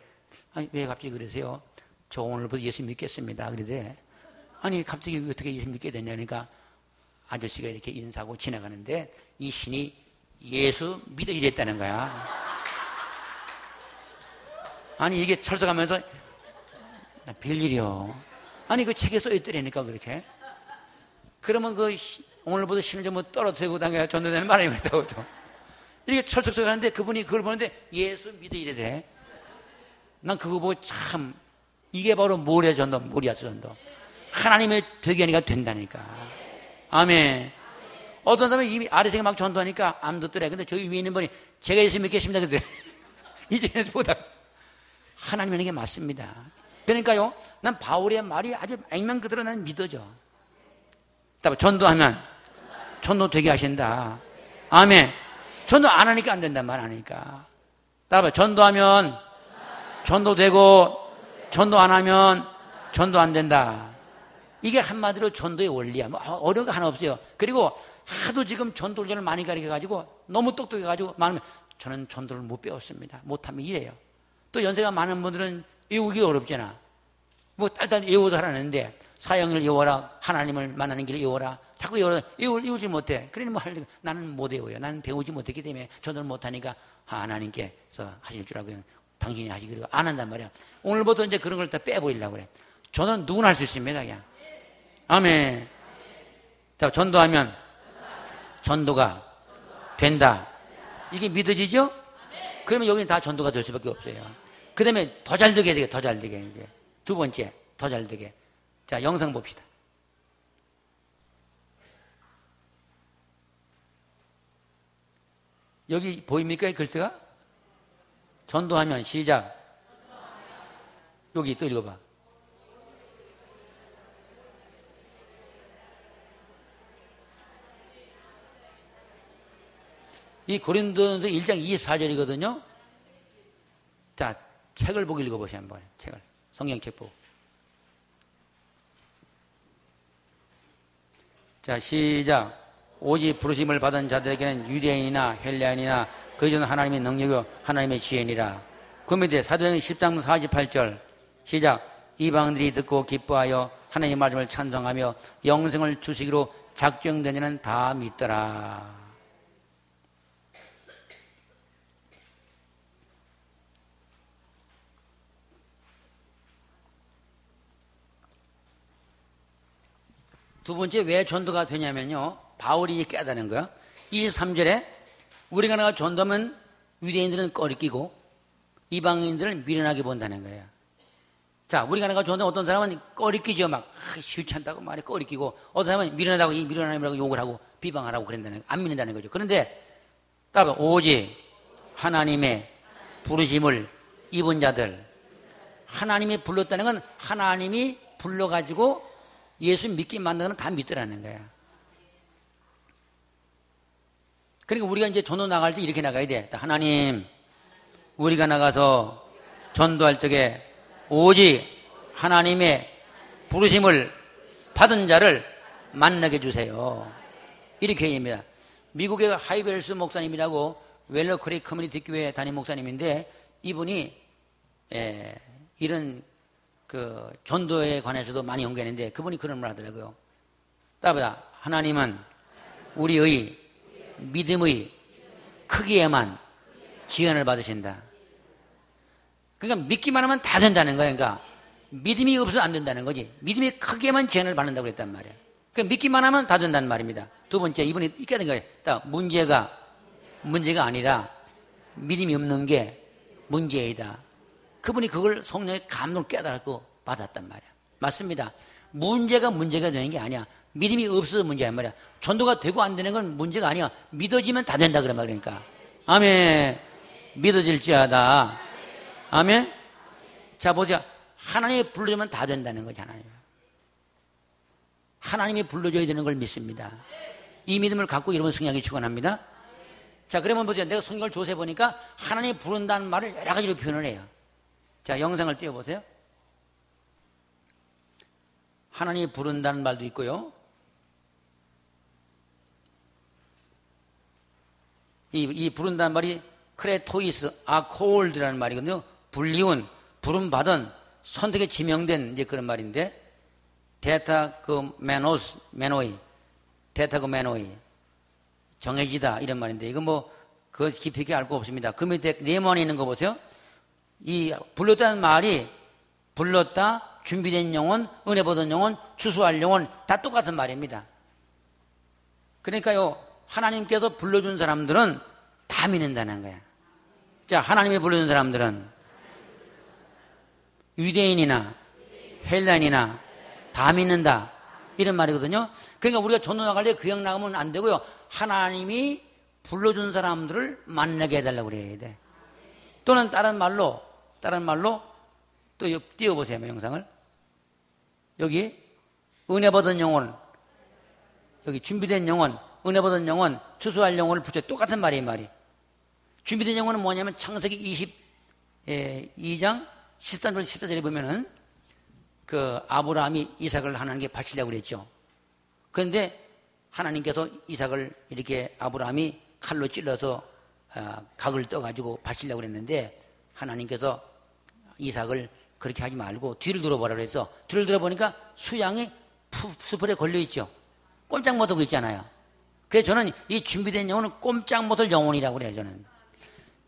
아니 왜 갑자기 그러세요? 저 오늘부터 예수 믿겠습니다 그러더래. 아니 갑자기 어떻게 예수 믿게 됐냐 그러니까 아저씨가 이렇게 인사하고 지나가는데 이 신이 예수 믿어 이랬다는 거야. 아니 이게 철석하면서 별일이요. 아니 그 책에 써있더라니까 그렇게. 그러면 그 오늘부터 신을 좀 떨어뜨리고 당겨 전도되는 말이 있다고 또. 이게 철석석 하는데 그분이 그걸 보는데 예수 믿어 이래대. 난 그거 보고 참 이게 바로 모리아 전도, 모리아 전도. 하나님의 되게 하니까 된다니까. 아멘. 어떤 사람은 이미 아래생에 막 전도하니까 안 듣더래. 근데 저희 위에 있는 분이 제가 예수 믿겠습니다. 그러더래. 이제는 보다 하나님 하는 게 맞습니다. 그러니까요, 난 바울의 말이 아주 액면 그대로 나는 믿어져. 전도하면 전도 되게 하신다. 아멘. 전도 안 하니까 안 된단 말 아니까. 따라봐. 전도하면 전도 되고, 전도 안 하면 전도 안 된다. 이게 한마디로 전도의 원리야. 뭐 어려운 거 하나 없어요. 그리고 하도 지금 전도를 많이 가르쳐가지고 너무 똑똑해가지고 많으면 저는 전도를 못 배웠습니다. 못하면 이래요. 또 연세가 많은 분들은 외우기 어렵잖아. 뭐 일단 외워서 하라는데 사형을 외워라, 하나님을 만나는 길을 외워라. 자꾸 외우지 못해. 그러니 뭐 나는 못 외워요. 나는 배우지 못했기 때문에 전도를 못하니까 하나님께서 하실 줄 알고 당신이 하시기로 안 한단 말이야. 오늘부터 이제 그런 걸 다 빼버리려고 그래. 저는 누구나 할 수 있습니다. 그냥. 아멘. 자, 전도하면 전도가 된다. 이게 믿어지죠? 그러면 여기는 다 전도가 될 수밖에 없어요. 그 다음에 더 잘 되게 해야 돼. 더 잘 되게. 이제. 두 번째, 더 잘 되게. 자, 영상 봅시다. 여기 보입니까? 이 글씨가? 전도하면 시작. 여기 또 읽어봐. 이 고린도전서 1장 24절이거든요. 자, 책을 보고 읽어보세요. 한번 책을. 성경책 보고. 자, 시작. 오직 부르심을 받은 자들에게는 유대인이나 헬라인이나 그리스도는 하나님의 능력이요 하나님의 지혜니라. 그 밑에 사도행전 10장 48절 시작. 이방인들이 듣고 기뻐하여 하나님의 말씀을 찬송하며 영생을 주시기로 작정된 이는 다 믿더라. 두 번째 왜 전도가 되냐면요. 바울이 깨닫는 거야. 23절에 우리가 나가 전도하면 유대인들은 꺼리끼고 이방인들은 미련하게 본다는 거예요. 자, 우리가 나가 전도하면 어떤 사람은 꺼리끼죠. 막 쉬찬다고 말에 꺼리끼고 어떤 사람은 미련하다고 이 미련함이라고 욕을 하고 비방하라고 그런다는 거예요. 안 믿는다는 거죠. 그런데 따라 오직 하나님의 부르심을 입은 자들, 하나님이 불렀다는 건 하나님이 불러가지고 예수 믿게 만드는 건 다 믿더라는 거야. 그러니까 우리가 이제 전도 나갈 때 이렇게 나가야 돼. 하나님, 우리가 나가서 전도할 적에 오직 하나님의 부르심을 받은 자를 만나게 해주세요. 이렇게 얘기합니다. 미국의 하이벨스 목사님이라고 웰러크리 커뮤니티 교회 담임 목사님인데 이분이 이런 그 전도에 관해서도 많이 연구했는데 그분이 그런 말 하더라고요. 따보다 하나님은 우리의 믿음의 크기에만 지원을 받으신다. 그러니까 믿기만 하면 다 된다는 거야. 그러니까 믿음이 없어서 안 된다는 거지. 믿음의 크기에만 지원을 받는다고 그랬단 말이야. 그러니까 믿기만 하면 다 된다는 말입니다. 두 번째, 이분이 있게 된 거예요. 문제가 아니라 믿음이 없는 게 문제이다. 그분이 그걸 성령의 감동을 깨달았고 받았단 말이야. 맞습니다. 문제가 되는 게 아니야. 믿음이 없어서 문제란 말이야. 전도가 되고 안 되는 건 문제가 아니야. 믿어지면 다 된다 그런 말이니까. 아멘. 믿어질지어다. 아멘. 자, 보세요. 하나님이 불러주면 다 된다는 거잖아요. 하나님이 불러줘야 되는 걸 믿습니다. 이 믿음을 갖고 여러분 성령이 축원합니다. 자, 그러면 보세요. 내가 성경을 조사해 보니까 하나님이 부른다는 말을 여러 가지로 표현을 해요. 자, 영상을 띄워보세요. 하나님이 부른다는 말도 있고요. 이 부른다는 말이 크레토이스, 아콜드라는 말이거든요. 불리운, 부름받은, 선택에 지명된 이제 그런 말인데, 메노이, 정해지다 이런 말인데, 이건 뭐, 그 깊이 있게 알 거 없습니다. 그 밑에 네모 안에 있는 거 보세요. 이 불렀다는 말이 불렀다, 준비된 영혼, 은혜 받은 영혼, 추수할 영혼 다 똑같은 말입니다. 그러니까요, 하나님께서 불러준 사람들은 다 믿는다는 거야. 자, 하나님이 불러준 사람들은 유대인이나 헬라인이나 다 믿는다. 이런 말이거든요. 그러니까 우리가 전도 나갈 때 그냥 나가면 안 되고요. 하나님이 불러준 사람들을 만나게 해달라고 그래야 돼. 또는 다른 말로 또 띄워보세요, 영상을. 여기 은혜 받은 영혼, 여기 준비된 영혼, 은혜 받은 영혼, 추수할 영혼을 붙여 똑같은 말이에요, 말이. 준비된 영혼은 뭐냐면 창세기 22장 13절 14절에 보면은 그 아브라함이 이삭을 하나님께 바치려고 그랬죠. 그런데 하나님께서 이삭을 이렇게 아브라함이 칼로 찔러서 각을 떠가지고 바치려고 그랬는데 하나님께서 이삭을 그렇게 하지 말고 뒤를 돌아보라 그래서 뒤를 돌아보니까 수양이 수풀에 걸려있죠. 꼼짝 못하고 있잖아요. 그래서 저는 이 준비된 영혼은 꼼짝 못할 영혼이라고 그래요, 저는.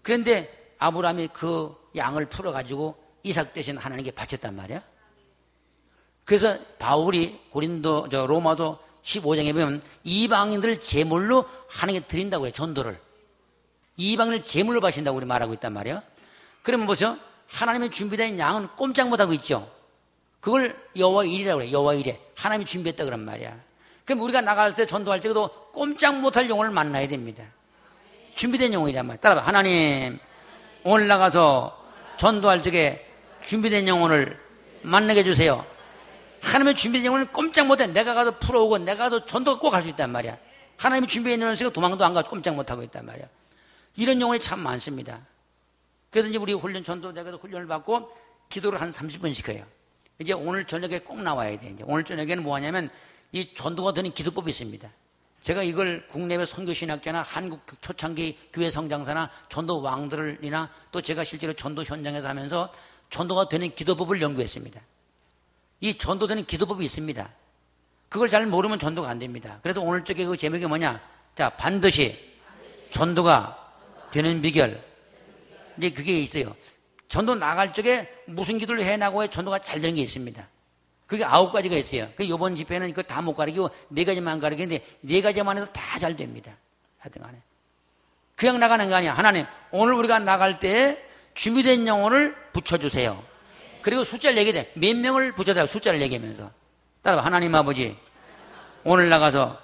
그런데 아브라함이 그 양을 풀어가지고 이삭 대신 하나님께 바쳤단 말이야. 그래서 바울이 로마서 15장에 보면 이방인들 제물로 하나님께 드린다고 해요, 전도를. 이방인을 제물로 바친다고 우리 말하고 있단 말이야. 그러면 보세요. 하나님의 준비된 양은 꼼짝 못하고 있죠. 그걸 여호와 일이라고 그래요. 여호와 일에 하나님이 준비했다 그런 말이야. 그럼 우리가 나갈 때 전도할 때도 꼼짝 못할 영혼을 만나야 됩니다. 준비된 영혼이란 말이야. 따라봐. 하나님 오늘 나가서 전도할 적에 준비된 영혼을 만나게 해주세요. 하나님의 준비된 영혼은 꼼짝 못해. 내가 가서 풀어오고 내가 가서 전도가 꼭 할 수 있단 말이야. 하나님이 준비된 영혼은 도망도 안 가고 꼼짝 못하고 있단 말이야. 이런 영혼이 참 많습니다. 그래서 이제 우리 전도자가도 훈련을 받고 기도를 한 30분씩 해요. 이제 오늘 저녁에 꼭 나와야 돼. 이제 오늘 저녁에는 뭐 하냐면 이 전도가 되는 기도법이 있습니다. 제가 이걸 국내외 선교신학자나 한국 초창기 교회 성장사나 전도 왕들이나 또 제가 실제로 전도 현장에서 하면서 전도가 되는 기도법을 연구했습니다. 이 전도되는 기도법이 있습니다. 그걸 잘 모르면 전도가 안 됩니다. 그래서 오늘 저게 그 제목이 뭐냐? 자, 반드시 전도가 되는 비결. 이제 그게 있어요. 전도 나갈 적에 무슨 기도를 해나가야 전도가 잘 되는 게 있습니다. 그게 9가지가 있어요. 그 이번 집회는 그거 다 못 가르치고 4가지만 가르치는데 4가지만 해도 다 잘 됩니다. 하여튼 간에. 그냥 나가는 거 아니야. 하나님, 오늘 우리가 나갈 때 준비된 영혼을 붙여주세요. 그리고 숫자를 얘기해. 몇 명을 붙여달라고 숫자를 얘기하면서. 따라봐. 하나님 아버지, 오늘 나가서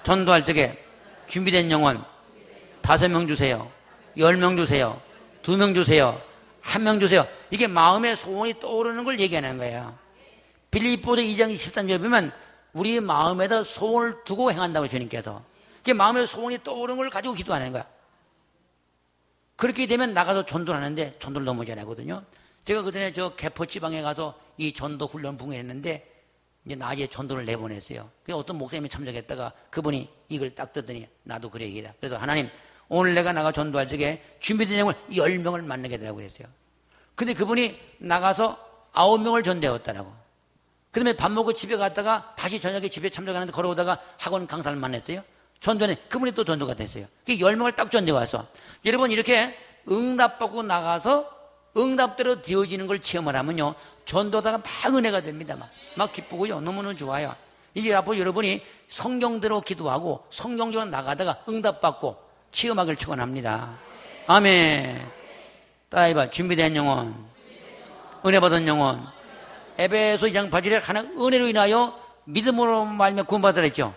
전도할 적에 준비된 영혼 5명 주세요. 10명 주세요. 2명 주세요. 1명 주세요. 이게 마음의 소원이 떠오르는 걸 얘기하는 거예요. 빌립보서 2장 13절에 보면 우리 마음에다 소원을 두고 행한다고 주님께서. 그게 마음의 소원이 떠오르는 걸 가지고 기도하는 거야. 그렇게 되면 나가서 전도를 하는데 전도를 너무 잘하거든요. 제가 그전에 저 개포 지방에 가서 이 전도 훈련 부흥했는데 이제 낮에 전도를 내보냈어요. 그래서 어떤 목사님이 참석했다가 그분이 이걸 딱 듣더니 나도 그래 얘기다. 그래서 하나님 오늘 내가 나가 전도할 적에 준비된 영을 10명을 만나게 되라고 그랬어요. 근데 그분이 나가서 9명을 전도했다라고. 그 다음에 밥 먹고 집에 갔다가 다시 저녁에 집에 참석하는데 걸어오다가 학원 강사를 만났어요. 전도에 그분이 또 전도가 됐어요. 10명을 딱 전도해 왔어. 여러분 이렇게 응답받고 나가서 응답대로 되어지는 걸 체험을 하면요. 전도다가 막 은혜가 됩니다. 막 기쁘고요. 너무너무 좋아요. 이제 앞으로 여러분이 성경대로 기도하고 성경적으로 나가다가 응답받고 체험하기를 축원합니다. 아멘. 따라해봐. 준비된 영혼, 은혜 받은 영혼. 에베소 2장 8절에 하나님 은혜로 인하여 믿음으로 말미암아 구원받으라 했죠.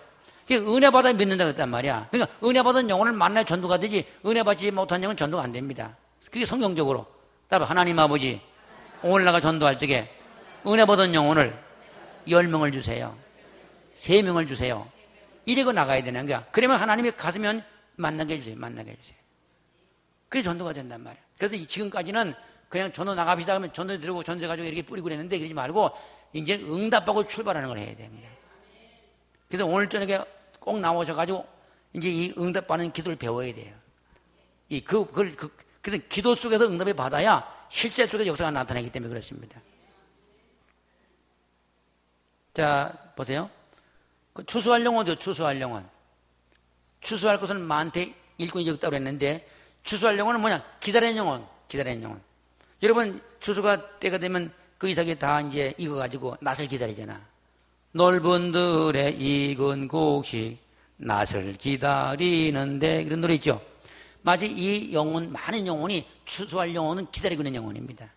은혜 받아 믿는다 그랬단 말이야. 그러니까 은혜 받은 영혼을 만나야 전도가 되지 은혜 받지 못한 영혼은 전도가 안 됩니다. 그게 성경적으로. 따라 하나님 아버지 오늘 나가 전도할 적에 은혜 받은 영혼을 10명을 주세요. 3명을 주세요. 이래고 나가야 되는 거야. 그러면 하나님이 가시면 만나게 해주세요. 만나게 해주세요. 그게 전도가 된단 말이야. 그래서 지금까지는 그냥 전도 나갑시다 하면 전도 들고 전도 가지고 이렇게 뿌리고 그랬는데 그러지 말고 이제 응답하고 출발하는 걸 해야 됩니다. 그래서 오늘 저녁에 꼭 나오셔가지고 이제 이 응답받는 기도를 배워야 돼요. 그래서 기도 속에서 응답을 받아야 실제 속에서 역사가 나타나기 때문에 그렇습니다. 자, 보세요. 추수할 영혼이죠, 추수할 영혼. 추수할 것은 많대 일꾼이 적다고 했는데 추수할 영혼은 뭐냐? 기다리는 영혼, 기다리는 영혼. 여러분, 추수가 때가 되면 그 이삭이 다 이제 익어가지고 낫을 기다리잖아. 넓은 들에 익은 곡식, 낫을 기다리는데, 그런 노래 있죠? 마치 이 영혼, 많은 영혼이, 추수할 영혼은 기다리고 있는 영혼입니다.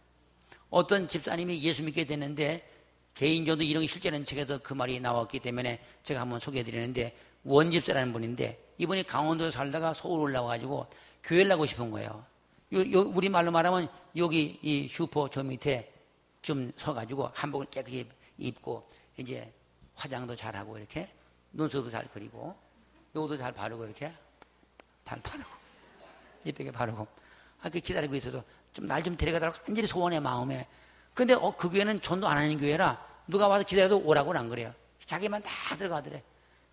어떤 집사님이 예수 믿게 됐는데 개인전도 이런 실제는 책에도 그 말이 나왔기 때문에 제가 한번 소개해드리는데 원집사라는 분인데 이분이 강원도에 살다가 서울 올라와가지고 교회를 나고 싶은 거예요. 우리 말로 말하면 여기 이 슈퍼 저 밑에 좀 서가지고 한복을 깨끗이 입고 이제 화장도 잘하고 이렇게 눈썹도 잘 그리고 요도 잘 바르고 이렇게 발 바르고 이쁘게 바르고 그 기다리고 있어서 좀 날 좀 데려가달라고 간절히 소원해 마음에. 근데 그 교회는 전도 안 하는 교회라 누가 와서 기다려도 오라고는 안 그래요. 자기만 다 들어가더래.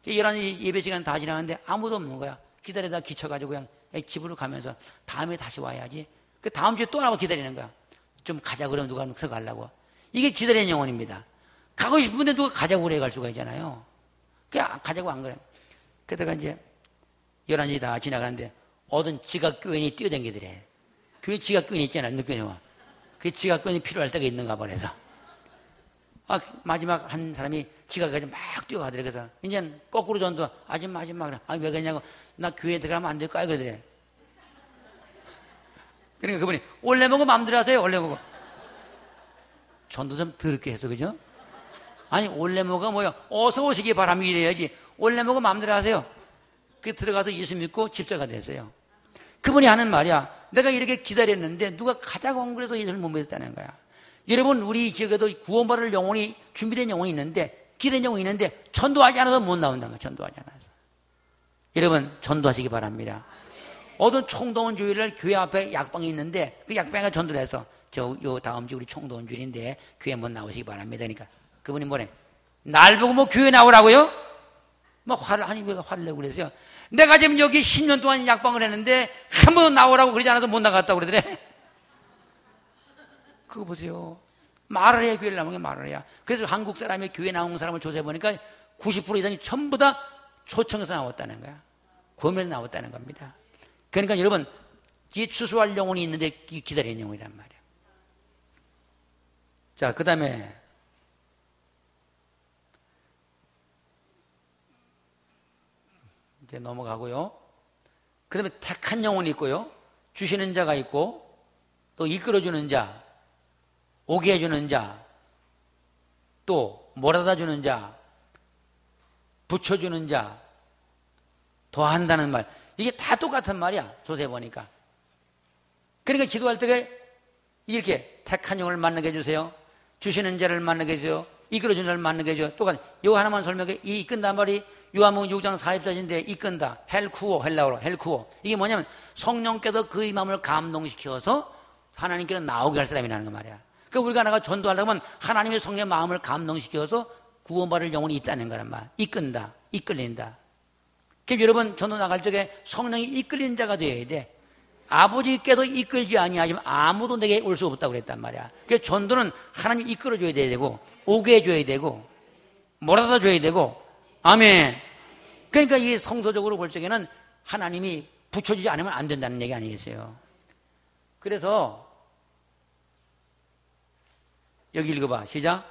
11시 예배 시간 다 지나는데 아무도 없는 거야. 기다리다가 기쳐가지고 그냥 집으로 가면서 다음에 다시 와야지. 그 다음 주에 또 하고 기다리는 거야. 좀 가자 그러면 누가 들어가려고. 이게 기다리는 영혼입니다. 가고 싶은데 누가 가자고 그래 갈 수가 있잖아요. 그냥 가자고 안 그래. 그러다가 이제 11시 다 지나가는데 어떤 지각교인이 뛰어다니더래. 교회 지각교인 있잖아. 느껴요. 그 지각교인이 필요할 때가 있는가 보래서. 마지막 한 사람이 지각까지 막 뛰어가더래. 그래서 이제 거꾸로 전도 아줌마 그래. 왜 그러냐고. 나 교회에 들어가면 안 될까? 그러더래. 그러니까 그분이 원래 먹고 마음대로 하세요. 원래 먹고. 전도 좀 더럽게 해서 그죠? 아니 원래 먹어가 뭐야? 어서 오시기 바랍니다 이래야지. 원래 먹고 마음대로 하세요. 그 들어가서 예수 믿고 집사가 됐어요. 그분이 하는 말이야. 내가 이렇게 기다렸는데 누가 가자고 안 그래서 예수를 못 믿었다는 거야. 여러분 우리 지역에도 구원받을 영혼이 준비된 영혼이 있는데 기다린 영혼이 있는데 전도하지 않아서 못 나온다는 거야. 전도하지 않아서. 여러분 전도하시기 바랍니다. 어떤 총동원 주일날 교회 앞에 약방이 있는데 그 약방에 전도를 해서 요 다음 주 우리 총동원 주일인데 교회 한번 나오시기 바랍니다. 그러니까 그분이 뭐래? 날 보고 뭐 교회 나오라고요? 막 왜 화를 내고 그랬어요? 내가 지금 여기 10년 동안 약방을 했는데 한 번도 나오라고 그러지 않아서 못 나갔다고 그러더래. 그거 보세요. 말을 해야 교회를 나오는 게 말을 해야. 그래서 한국 사람이 교회 나온 사람을 조사해보니까 90% 이상이 전부 다 초청에서 나왔다는 거야. 구원에서 나왔다는 겁니다. 그러니까 여러분 뒤에 추수할 영혼이 있는데 기다리는 영혼이란 말이야. 자, 그 다음에 이제 넘어가고요. 그 다음에 택한 영혼이 있고요. 주시는 자가 있고 또 이끌어주는 자, 오게 해주는 자, 또 몰아다 주는 자, 붙여주는 자, 더한다는 말. 이게 다 똑같은 말이야. 조세 보니까. 그러니까 기도할 때 이렇게 택한 영혼을 만나게 해주세요. 주시는 자를 만나게 해주세요. 이끌어주는 자를 만나게 해줘요. 똑같이. 이거 하나만 설명해. 이 이끈단 말이 요한복음 6장 44절인데 이끈다. 헬쿠오, 헬라어로 헬쿠오. 이게 뭐냐면 성령께서 그의 마음을 감동시켜서 하나님께로 나오게 할 사람이라는 거 말이야. 그러니까 우리가 나가 전도하려고 하면 하나님의 성령의 마음을 감동시켜서 구원받을 영혼이 있다는 거란 말이야. 이끈다. 이끌린다. 그럼 여러분 전도 나갈 적에 성령이 이끌리는 자가 되어야 돼. 아버지께서 이끌지 아니하지만 아무도 내게 올 수 없다고 그랬단 말이야. 그래서 전도는 하나님 이끌어줘야 되고 오게 해줘야 되고 몰아다 줘야 되고 아멘. 그러니까 이 성서적으로 볼 적에는 하나님이 붙여주지 않으면 안 된다는 얘기 아니겠어요? 그래서 여기 읽어봐. 시작.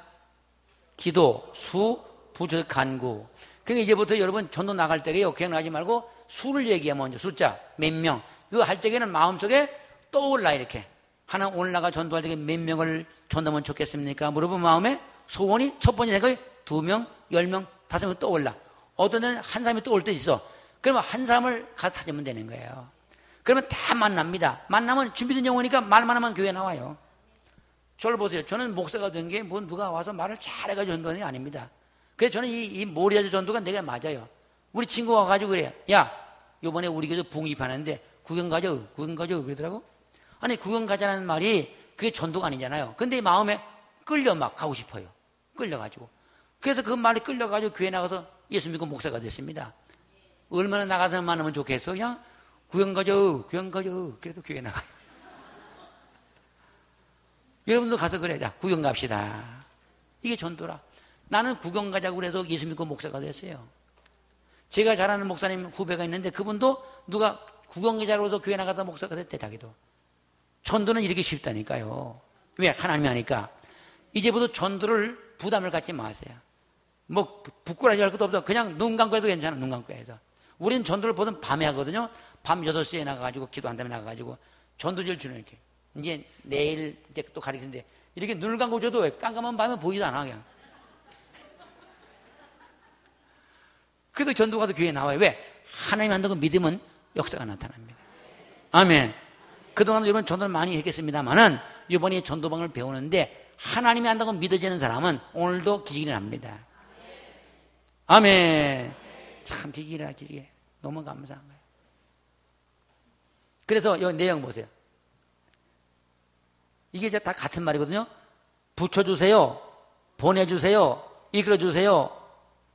기도, 수, 부처, 간구. 그러니까 이제부터 여러분 전도 나갈 때에요. 그냥 나가지 말고 수를 얘기해 먼저. 숫자, 몇 명. 그거 할 때에는 마음속에 떠올라 이렇게. 하나 오늘 나가 전도할 때 몇 명을 전도하면 좋겠습니까? 물어본 마음에 소원이 첫 번째 생각이 2명, 10명, 5명 떠올라. 어떤 데는 한 사람이 떠올 때 있어. 그러면 한 사람을 가서 찾으면 되는 거예요. 그러면 다 만납니다. 만나면 준비된 영혼이니까 말만 하면 교회 나와요. 저를 보세요. 저는 목사가 된 게 뭐 누가 와서 말을 잘해가지고 전도하는 게 아닙니다. 그래서 저는 이 모리아주 전도가 내가 맞아요. 우리 친구가 가지고 그래요. 야, 요번에 우리 교회도 붕입하는데 구경 가죠 그러더라고. 아니 구경 가자는 말이 그게 전도가 아니잖아요. 근데 마음에 끌려 막 가고 싶어요. 끌려가지고. 그래서 그 말이 끌려가지고 교회 나가서 예수 믿고 목사가 됐습니다. 얼마나 나가서 만나면 좋겠어? 그냥 구경 가죠. 그래도 교회 나가요. 여러분도 가서 그래. 자, 구경 갑시다. 이게 전도라. 나는 구경 가자고 그래서 예수 믿고 목사가 됐어요. 제가 잘 아는 목사님 후배가 있는데 그분도 누가 구경 가자고 해서 교회 나가다 목사가 됐대, 자기도. 전도는 이렇게 쉽다니까요. 왜? 하나님이 하니까. 이제부터 전도를 부담을 갖지 마세요. 뭐 부끄러워하지 할 것도 없어. 그냥 눈 감고 해도 괜찮아. 눈 감고 해서. 우리는 전도를 보통 밤에 하거든요. 밤 6시에 나가가지고 기도 한 다음에 나가가지고 전도지를 주는 이렇게. 이제 내일 이제 또 가르치는데 이렇게 눈을 감고 줘도 왜 깜깜한 밤에 보이지도 않아 그냥. 그래도 전도 가도 교회에 나와요. 왜? 하나님 한다고 믿으면 역사가 나타납니다. 아멘. 그동안 여러분 전도를 많이 했겠습니다만은 이번에 전도방을 배우는데 하나님이 한다고 믿어지는 사람은 오늘도 기적이 납니다. 아멘. 참 기적이라 기적이 너무 감사한 거예요. 그래서 여기 내용 보세요. 이게 이제 다 같은 말이거든요. 붙여주세요, 보내주세요, 이끌어주세요,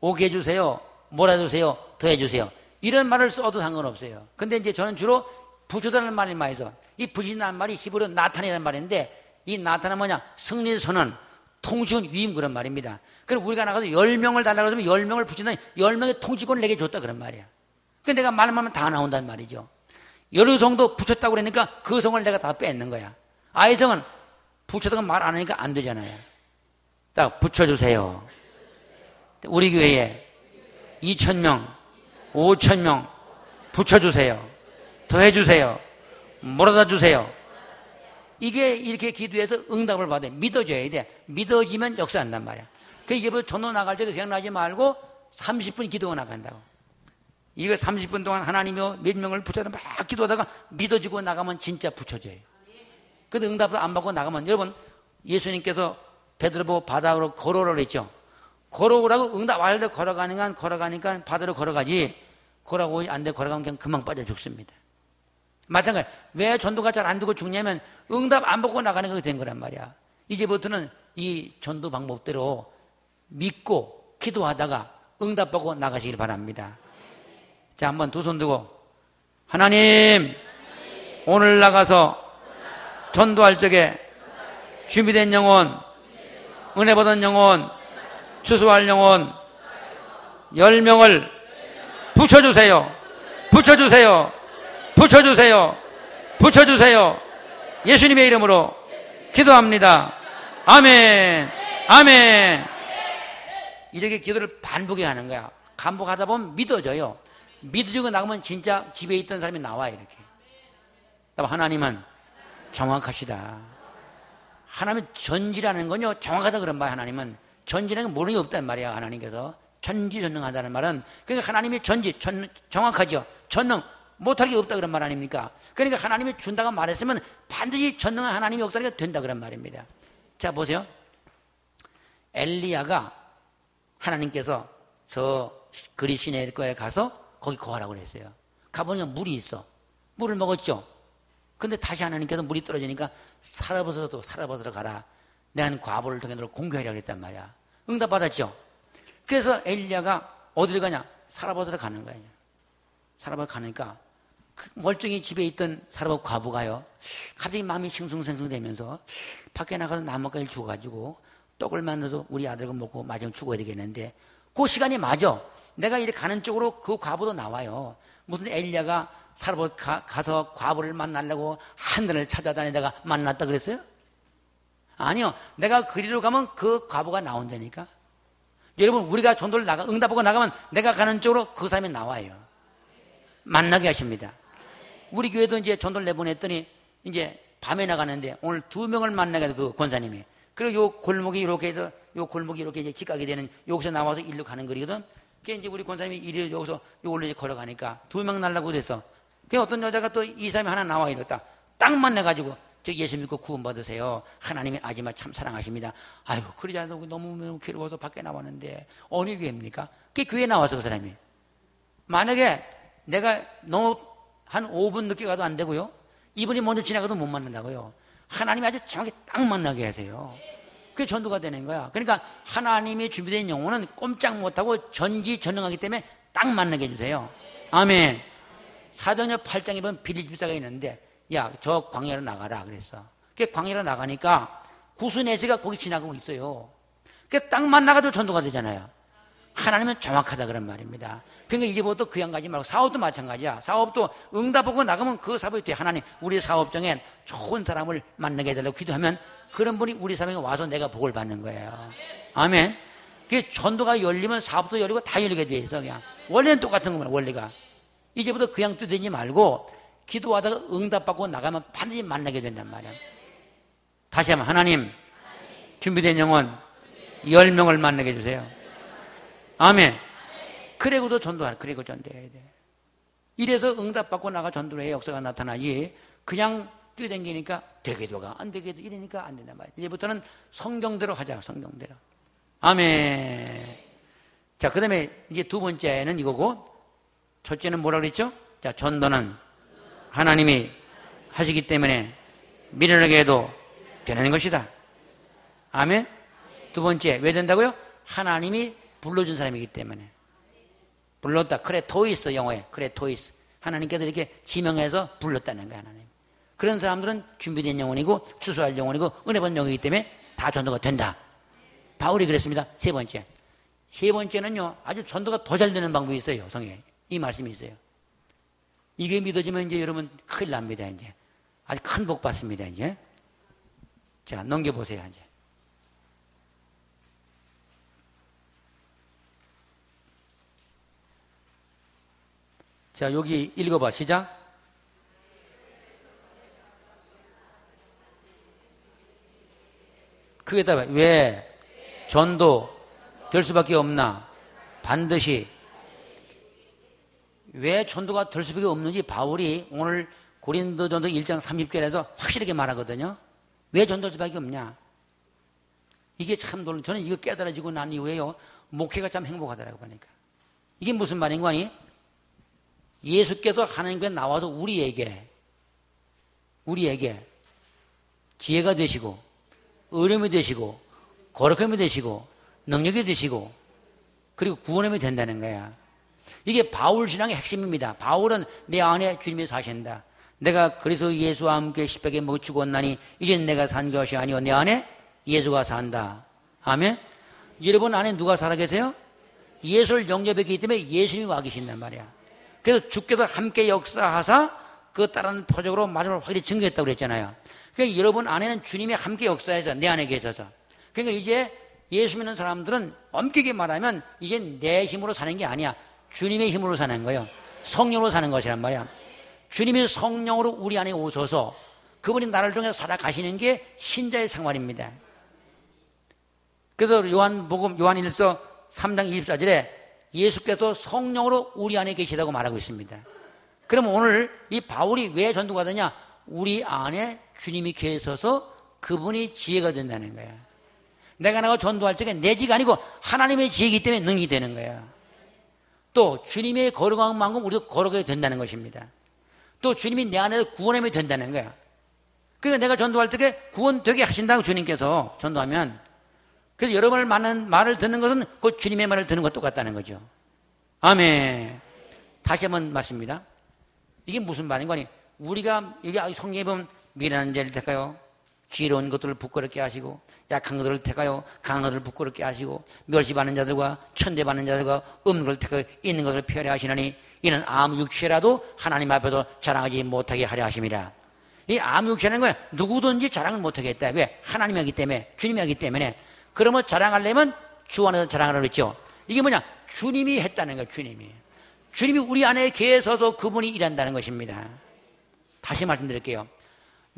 오게 해주세요, 몰아주세요, 더해주세요. 이런 말을 써도 상관없어요. 근데 이제 저는 주로 붙여달라는 말을 많이 써. 이 붙이다는 말이 히브리어 나탄이라는 말인데 이 나탄은 뭐냐? 승리 선언, 통치권 위임 그런 말입니다. 그럼 우리가 나가서 10명을 달라고 하면 10명을 붙인다니 10명의 통치권을 내게 줬다 그런 말이야. 근데 내가 말만 하면 다 나온다는 말이죠. 여러 성도 붙였다고 그러니까 그 성을 내가 다 뺏는 거야. 아이성은 붙였다고 말 안 하니까 안 되잖아요. 딱 붙여주세요. 우리 교회에 2,000명, 5,000명 붙여주세요. 더해주세요. 몰아다 주세요. 이게 이렇게 기도해서 응답을 받아요. 믿어줘야 돼. 믿어지면 역사한단 말이야. 그 이게 뭐 전도 나갈 때도 그냥 나지 말고 30분 기도가 나간다고. 이걸 30분 동안 하나님이 몇 명을 붙여서 막 기도하다가 믿어지고 나가면 진짜 붙여져요. 근데 응답을 안 받고 나가면 여러분 예수님께서 베드로 보고 바다로 걸어오라고 했죠. 걸어오라고 응답 안 할 때 걸어가니까 바다로 걸어가지 걸어가고 안 돼 걸어가면 그냥 금방 빠져 죽습니다. 마찬가지. 왜 전도가 잘 안 되고 죽냐면 응답 안 받고 나가는 게 된 거란 말이야. 이제부터는 이 전도 방법대로 믿고 기도하다가 응답 받고 나가시길 바랍니다. 자, 한번 두 손 들고 하나님 오늘 나가서 전도할 적에 준비된 영혼, 은혜 받은 영혼, 추수할 영혼 10명을 붙여주세요. 붙여주세요. 붙여주세요. 붙여주세요. 예수님의 이름으로 기도합니다. 아멘. 아멘. 이렇게 기도를 반복해 하는 거야. 반복하다 보면 믿어져요. 믿어지고 나가면 진짜 집에 있던 사람이 나와요. 이렇게. 하나님은 정확하시다. 하나님은 전지라는 건요 정확하다 그런 말이야. 하나님은 전지라는 건 모르는 게 없단 말이야. 하나님께서 전지전능하다는 말은 그러니까 하나님이 정확하죠. 전능 못할 게 없다 그런 말 아닙니까? 그러니까 하나님이 준다고 말했으면 반드시 전능한 하나님의 역사가 된다 그런 말입니다. 자 보세요. 엘리야가 하나님께서 저 그리 시내일거에 가서 거기 거하라고 그랬어요. 가보니까 물이 있어. 물을 먹었죠. 근데 다시 하나님께서 물이 떨어지니까 살아버서로 가라. 내 한 과부를 통해 너를 공개하려고 했단 말이야. 응답 받았죠. 그래서 엘리야가 어디를 가냐? 살아버서로 가는 거예요. 살아버서 가니까 그 멀쩡히 집에 있던 살아버 과부가요 갑자기 마음이 싱숭생숭되면서 밖에 나가서 나뭇가지를 주워가지고 떡을 만들어서 우리 아들과 먹고 마지막 죽어야 되겠는데 그 시간이 맞아. 내가 이렇게 가는 쪽으로 그 과부도 나와요. 무슨 엘리야가 살아버 가서 과부를 만나려고 하늘을 찾아다니다가 만났다 그랬어요? 아니요. 내가 그리로 가면 그 과부가 나온다니까. 여러분 우리가 전도를 응답하고 나가면 내가 가는 쪽으로 그 사람이 나와요. 만나게 하십니다. 우리 교회도 이제 전도를 내보냈더니 이제 밤에 나가는데 오늘 2명을 만나게 해서 그 권사님이. 그리고 요 골목이 이렇게 해서 요 골목이 이렇게 이제 직각이 되는 여기서 나와서 일로 가는 거리거든. 그게 이제 우리 권사님이 이리 여기서 요걸로 이제 걸어가니까 2명 날라고 그래서 그 어떤 여자가 또 이 사람이 하나 나와 이랬다. 딱 만나가지고 저 예수 믿고 구원 받으세요. 하나님이 아지마 참 사랑하십니다. 아이고 그러지 않고 너무 괴로워서 밖에 나왔는데 어느 교회입니까? 그게 교회에 나와서 그 사람이. 만약에 내가 너무 한 5분 늦게 가도 안 되고요. 이분이 먼저 지나가도 못 만난다고요. 하나님이 아주 정확히 딱 만나게 하세요. 그게 전도가 되는 거야. 그러니까 하나님이 준비된 영혼은 꼼짝 못하고 전지전능하기 때문에 딱 만나게 해주세요. 아멘. 사도행전 8장에 보면 빌립집사가 있는데 야, 저 광야로 나가라 그랬어. 그 광야로 나가니까 구스네스가 거기 지나가고 있어요. 그 딱 만나가도 전도가 되잖아요. 하나님은 정확하다 그런 말입니다. 그러니까 이제부터 그냥 가지 말고 사업도 마찬가지야. 사업도 응답하고 나가면 그 사업이 돼. 하나님 우리 사업장에 좋은 사람을 만나게 해달라고 기도하면 그런 분이 우리 사업에 와서 내가 복을 받는 거예요. 아멘. 그 전도가 열리면 사업도 열리고 다 열리게 돼 있어. 그냥 원래는 똑같은 겁니다. 원리가. 이제부터 그냥 뚜대지 말고 기도하다가 응답받고 나가면 반드시 만나게 된단 말이야. 다시 한번 하나님 준비된 영혼 10명을 만나게 해주세요. 아멘. 그리고도 전도하라. 그리고 전도해야 돼. 이래서 응답받고 나가 전도의 역사가 나타나지 그냥 뛰어다니니까 되게도 가 안 되게도 이러니까 안 된단 말이야. 이제부터는 성경대로 하자. 성경대로. 아멘. 자, 그 다음에 이제 두 번째는 이거고 첫째는 뭐라 그랬죠? 자, 전도는 하나님이 하시기 때문에 미련하게 해도 되는 것이다. 아멘. 두 번째 왜 된다고요? 하나님이 불러준 사람이기 때문에. 불렀다. 크레토이스 영어에 크레토이스. 하나님께서 이렇게 지명해서 불렀다는 거야. 하나님. 그런 사람들은 준비된 영혼이고 추수할 영혼이고 은혜 받은 영혼이기 때문에 다 전도가 된다. 바울이 그랬습니다. 세 번째. 세 번째는요. 아주 전도가 더 잘 되는 방법이 있어요. 성경에. 이 말씀이 있어요. 이게 믿어지면 이제 여러분 큰일 납니다. 이제. 아주 큰 복 받습니다. 이제. 자, 넘겨보세요. 이제. 자, 여기 읽어봐. 시작. 크게 답해. 왜 전도 될 수밖에 없나? 반드시. 왜 전도가 될 수밖에 없는지 바울이 오늘 고린도전서 1장 30절에서 확실하게 말하거든요. 왜 전도할 수밖에 없냐? 이게 참 놀라. 저는 이거 깨달아지고 난 이후에요. 목회가 참 행복하더라고 보니까. 이게 무슨 말인 거니? 예수께서 하나님께 나와서 우리에게 지혜가 되시고 의름이 되시고 거룩함이 되시고 능력이 되시고 그리고 구원함이 된다는 거야. 이게 바울 신앙의 핵심입니다. 바울은 내 안에 주님이 사신다. 내가 그래서 예수와 함께 십자가에 못 죽었나니 이제는 내가 산 것이 아니오 내 안에 예수가 산다. 아멘. 여러분 안에 누가 살아 계세요? 예수를 영접했기 때문에 예수님이 와 계신단 말이야. 그래서 주께서 함께 역사하사 그 따른 표적으로 마지막으로 확실히 증거했다고 그랬잖아요. 그러니까 여러분 안에는 주님이 함께 역사해서 내 안에 계셔서. 그러니까 이제 예수 믿는 사람들은 엄격히 말하면 이제 내 힘으로 사는 게 아니야. 주님의 힘으로 사는 거예요. 성령으로 사는 것이란 말이야. 주님이 성령으로 우리 안에 오셔서 그분이 나를 통해서 살아가시는 게 신자의 생활입니다. 그래서 요한복음 요한일서 3장 24절에 예수께서 성령으로 우리 안에 계시다고 말하고 있습니다. 그러면 오늘 이 바울이 왜 전도가 되냐? 우리 안에 주님이 계셔서 그분이 지혜가 된다는 거야. 내가 나가 전도할 적에 내 지가 아니고 하나님의 지혜이기 때문에 능히 되는 거야. 또 주님의 거룩한 만큼 우리도 거룩하게 된다는 것입니다. 또 주님이 내 안에서 구원함이 된다는 거야. 그러니까 내가 전도할 적에 구원되게 하신다고 주님께서 전도하면 그래서 여러분을 만난 말을 듣는 것은 그 주님의 말을 듣는 것과 똑같다는 거죠. 아멘. 다시 한번 말씀입니다. 이게 무슨 말인 거니? 우리가 여기 성경에 보면 미련한 자를 택하여 지혜로운 것들을 부끄럽게 하시고 약한 것들을 택하여 강한 것들을 부끄럽게 하시고 멸시받는 자들과 천대받는 자들과 없는 것을 택하여 있는 것을 폐하려 하시나니 이는 아무 육체라도 하나님 앞에도 자랑하지 못하게 하려 하심이라. 이 아무 육체는 거야. 누구든지 자랑을 못하게 했다. 왜? 하나님이 하기 때문에, 주님이 하기 때문에. 그러면 자랑하려면 주 안에서 자랑하라고 그랬죠. 이게 뭐냐? 주님이 했다는 거예요. 주님이 우리 안에 계셔서 그분이 일한다는 것입니다. 다시 말씀드릴게요.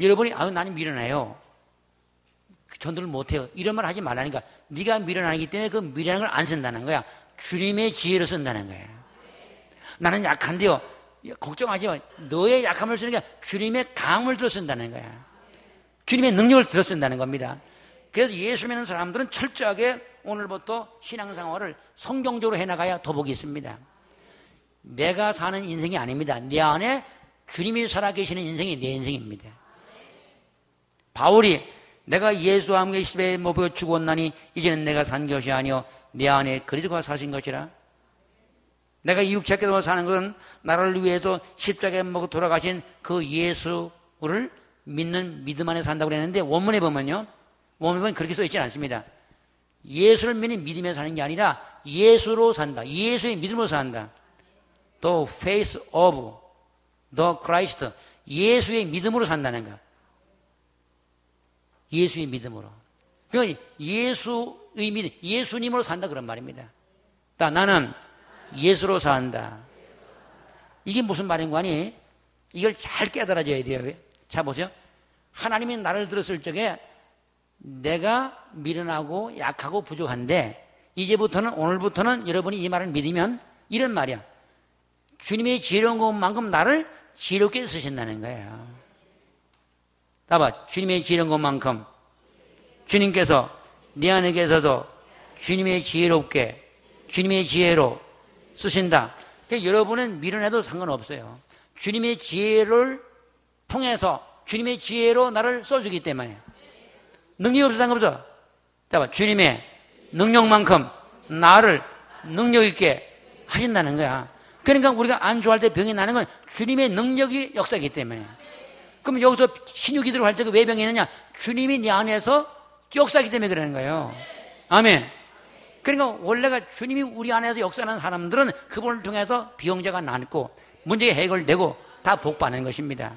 여러분이 나는 미련해요. 전도를 못해요. 이런 말 하지 말라니까. 네가 미련하기 때문에 그 미련한 걸 안 쓴다는 거야. 주님의 지혜로 쓴다는 거야. 나는 약한데요. 걱정하지 마. 너의 약함을 쓰는 게 아니라 주님의 강함을 들어 쓴다는 거야. 주님의 능력을 들어 쓴다는 겁니다. 그래서 예수 믿는 사람들은 철저하게 오늘부터 신앙생활을 성경적으로 해나가야 더 복이 있습니다. 내가 사는 인생이 아닙니다. 내 안에 주님이 살아계시는 인생이 내 인생입니다. 바울이 내가 예수와 함께 십자가에 못 박혀 죽었나니 이제는 내가 산 것이 아니요 내 안에 그리스도가 사신 것이라. 내가 이 육체께서 사는 것은 나를 위해서 십자가에 못 박혀 돌아가신 그 예수를 믿는 믿음 안에 산다고 그랬는데 원문에 보면 그렇게 써있지 않습니다. 예수를 믿는 믿음에 사는 게 아니라 예수로 산다. 예수의 믿음으로 산다. The faith of the Christ. 예수의 믿음으로 산다는 거. 예수의 믿음으로. 그러니까 예수의 믿음, 예수님으로 산다 그런 말입니다. 나는 예수로 산다. 이게 무슨 말인 거니? 이걸 잘 깨달아줘야 돼요. 자 보세요. 하나님이 나를 들었을 적에 내가 미련하고 약하고 부족한데 이제부터는 오늘부터는 여러분이 이 말을 믿으면 이런 말이야. 주님의 지혜로운 것만큼 나를 지혜롭게 쓰신다는 거예요. 봐봐. 주님의 지혜로운 것만큼 주님께서 내 안에 계셔서 주님의 지혜롭게 주님의 지혜로 쓰신다. 그러니까 여러분은 미련해도 상관없어요. 주님의 지혜를 통해서 주님의 지혜로 나를 써주기 때문에 능력이 없어 상관없어. 봐봐. 주님의 능력만큼 나를 능력 있게 하신다는 거야. 그러니까 우리가 안 좋아할 때 병이 나는 건 주님의 능력이 역사이기 때문에. 그럼 여기서 신유기도를 할 때 왜 병이 있느냐? 주님이 내 안에서 역사이기 때문에 그러는 거예요. 아멘. 그러니까 원래가 주님이 우리 안에서 역사하는 사람들은 그분을 통해서 병자가 낫고 문제가 해결되고 다 복받는 것입니다.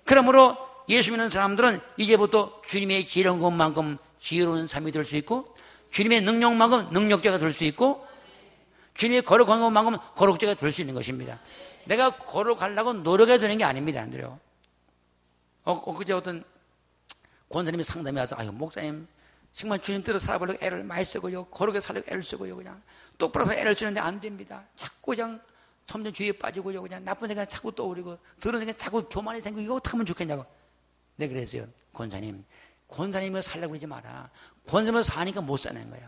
그러므로 예수 믿는 사람들은 이제부터 주님의 지혜로운 것만큼 지혜로운 삶이 될 수 있고 주님의 능력만큼 능력자가 될 수 있고 주님의 거룩한 것만큼 거룩자가 될 수 있는 것입니다. 내가 거룩하려고 노력해야 되는 게 아닙니다. 안돼요. 그제 어떤 권사님이 상담에 와서 아유 목사님 정말 주님 뜻대로 살아보려고 애를 많이 쓰고요. 거룩하게 살려고 애를 쓰고요. 그냥 똑바로 서 애를 쓰는데 안 됩니다. 자꾸 그냥 점점 주위에 빠지고요. 그냥 나쁜 생각 자꾸 떠오르고 들은 생각 자꾸 교만이 생기고 이거 어떻게 하면 좋겠냐고. 네 그랬어요. 권사님을 살려고 그러지 마라. 권사님을 사니까 못 사는 거야.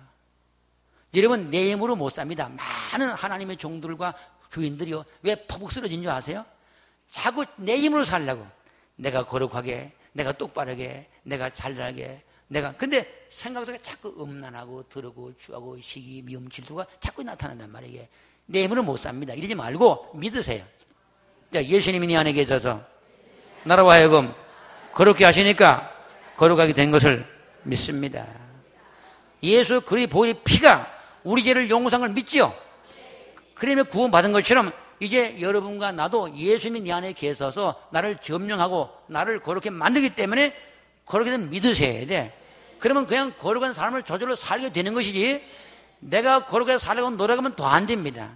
여러분 내 힘으로 못 삽니다. 많은 하나님의 종들과 교인들이요. 왜 퍼북 쓰러진 줄 아세요? 자꾸 내 힘으로 살려고. 내가 거룩하게, 내가 똑바르게, 내가 잘나게, 근데 생각 속에 자꾸 음란하고 더러고 추하고 시기, 미움, 질투가 자꾸 나타난단 말이에요. 내 힘으로 못 삽니다. 이러지 말고 믿으세요. 예수님이 네 안에 계셔서 나로 하여금 거룩게 하시니까 거룩하게 된 것을 믿습니다. 예수 그리스도의 보혈의 피가 우리 죄를 용서한 걸 믿지요? 그러면 구원받은 것처럼 이제 여러분과 나도 예수님이 네 안에 계셔서 나를 점령하고 나를 거룩하게 만들기 때문에 거룩하게 믿으셔야 돼. 그러면 그냥 거룩한 삶을 저절로 살게 되는 것이지 내가 거룩하게 살려고 노력하면 더 안 됩니다.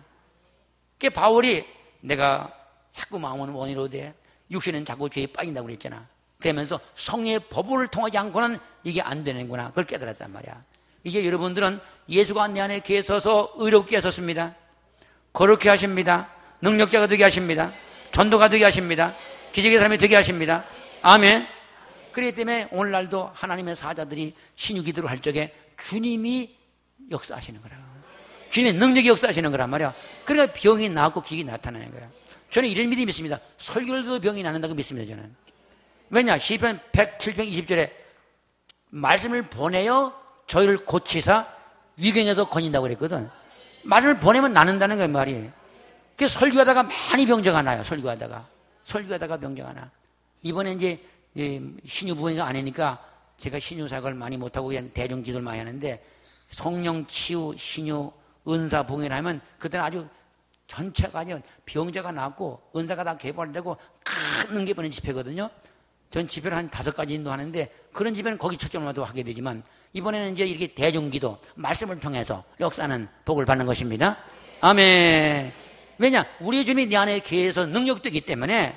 그 바울이 내가 자꾸 마음은 원이로 돼 육신은 자꾸 죄에 빠진다고 그랬잖아. 그러면서 성령의 법을 통하지 않고는 이게 안 되는구나. 그걸 깨달았단 말이야. 이제 여러분들은 예수가 내 안에 계셔서 의롭게 하셨습니다. 거룩게 하십니다. 능력자가 되게 하십니다. 전도가 되게 하십니다. 기적의 삶이 되게 하십니다. 아멘. 그렇기 때문에 오늘날도 하나님의 사자들이 신유기도를 할 적에 주님이 역사하시는 거라. 주님의 능력이 역사하시는 거란 말이야. 그러니까 병이 나고 기적이 나타나는 거야. 저는 이런 믿음이 있습니다. 설교를 들어도 병이 나는다고 믿습니다. 저는. 왜냐? 시편 107편 20절에 말씀을 보내어 저희를 고치사 위경에서 건진다고 그랬거든. 말씀을 보내면 나는다는 거야 말이에요. 그래서 설교하다가 많이 병자가 나요. 설교하다가 병자가 나. 이번에 이제 신유 부흥회가 아니니까 제가 신유 사역을 많이 못하고 그냥 대중 기도를 많이 하는데 성령 치유 신유 은사 부흥회를 하면 그때는 아주 전체가 아니라 병자가 나고 은사가 다 개발되고 큰 능계 보는 집회거든요. 전 집회를 한 5가지 인도하는데 그런 집회는 거기 초점으로 하게 되지만 이번에는 이제 이렇게 대중기도 말씀을 통해서 역사는 복을 받는 것입니다. 아멘. 왜냐? 우리 주님이 내 안에 계셔서 능력도 있기 때문에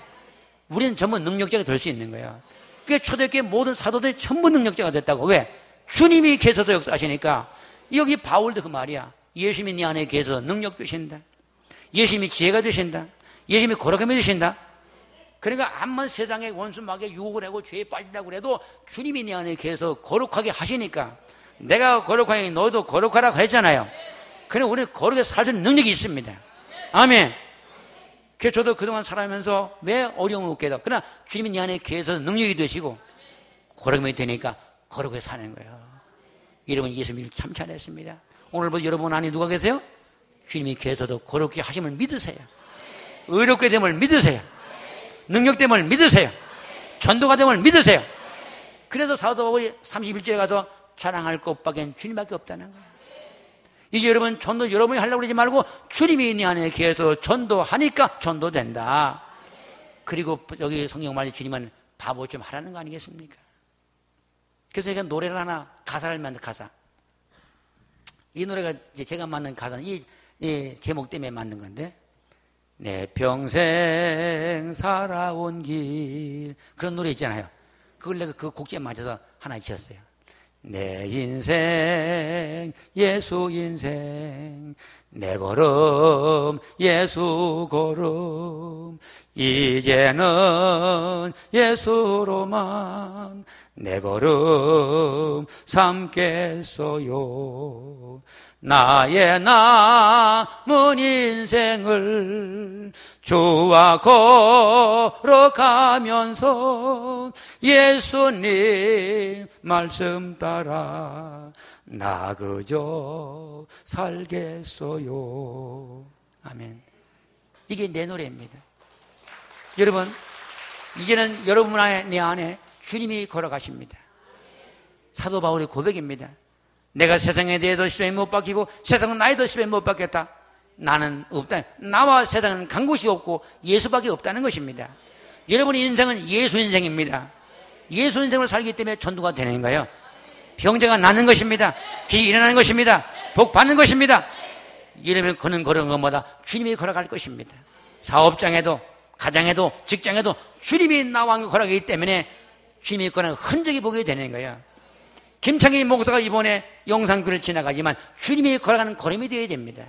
우리는 전부 능력자가 될 수 있는 거예요. 그게 초대교회 모든 사도들이 전부 능력자가 됐다고. 왜? 주님이 계셔서 역사하시니까. 여기 바울도 그 말이야. 예수님이 내 안에 계셔서 능력 되신다. 예수님이 지혜가 되신다. 예수님이 거룩함이 되신다. 그러니까 암만 세상의 원수막에 유혹을 하고 죄에 빠진다고 그래도 주님이 내 안에 계셔서 거룩하게 하시니까 내가 거룩하니 너도 거룩하라고 했잖아요. 그러니까 우리는 거룩하게 살 수 있는 능력이 있습니다. 아멘. 그래서 저도 그동안 살아가면서 왜 어려움을 없게 해도 그러나 주님이 내 안에 계셔서 능력이 되시고 거룩함이 되니까 거룩하게 사는 거예요. 여러분 예수님을 참 잘했습니다. 오늘부터 여러분 안에 누가 계세요? 주님이 계셔서 거룩하게 하심을 믿으세요. 의롭게 됨을 믿으세요. 능력됨을 믿으세요. 전도가 됨을 믿으세요. 그래서 사도 바울이 31절에 가서 자랑할 것밖엔 주님밖에 없다는 거예요. 이제 여러분 전도 여러분이 하려고 그러지 말고 주님이 네 안에 계셔서 전도하니까 전도된다. 그리고 여기 성경 말이 주님은 바보 좀 하라는 거 아니겠습니까? 그래서 제가 노래를 하나 가사를 만든 가사. 이 노래가 이제 제가 만든 가사는 이 제목 때문에 만든 건데 내 평생 살아온 길 그런 노래 있잖아요. 그걸 내가 그 곡지에 맞춰서 하나 지었어요. 내 인생 예수 인생 내 걸음 예수 걸음 이제는 예수로만 내 걸음 삼겠어요. 나의 남은 인생을 주와 걸어가면서 예수님 말씀 따라 나 그저 살겠어요. 아멘. 이게 내 노래입니다. 여러분, 이제는 여러분 안에, 내 안에 주님이 걸어가십니다. 사도 바울의 고백입니다. 내가 세상에 대해서 십에 못 박히고 세상은 나에 더 십에 못 박혔다. 나는 없다. 나와 세상은 간 곳이 없고 예수밖에 없다는 것입니다. 여러분의 인생은 예수 인생입니다. 예수 인생으로 살기 때문에 전도가 되는 거예요. 병자가 낫는 것입니다. 기적이 일어나는 것입니다. 복 받는 것입니다. 여러분이 걷는 것마다 주님이 걸어갈 것입니다. 사업장에도, 가정에도, 직장에도 주님이 나와 걸어가기 때문에 주님이 걸어가는 흔적이 보게 되는 거예요. 김창희 목사가 이번에 영상길을 지나가지만 주님이 걸어가는 걸음이 되어야 됩니다.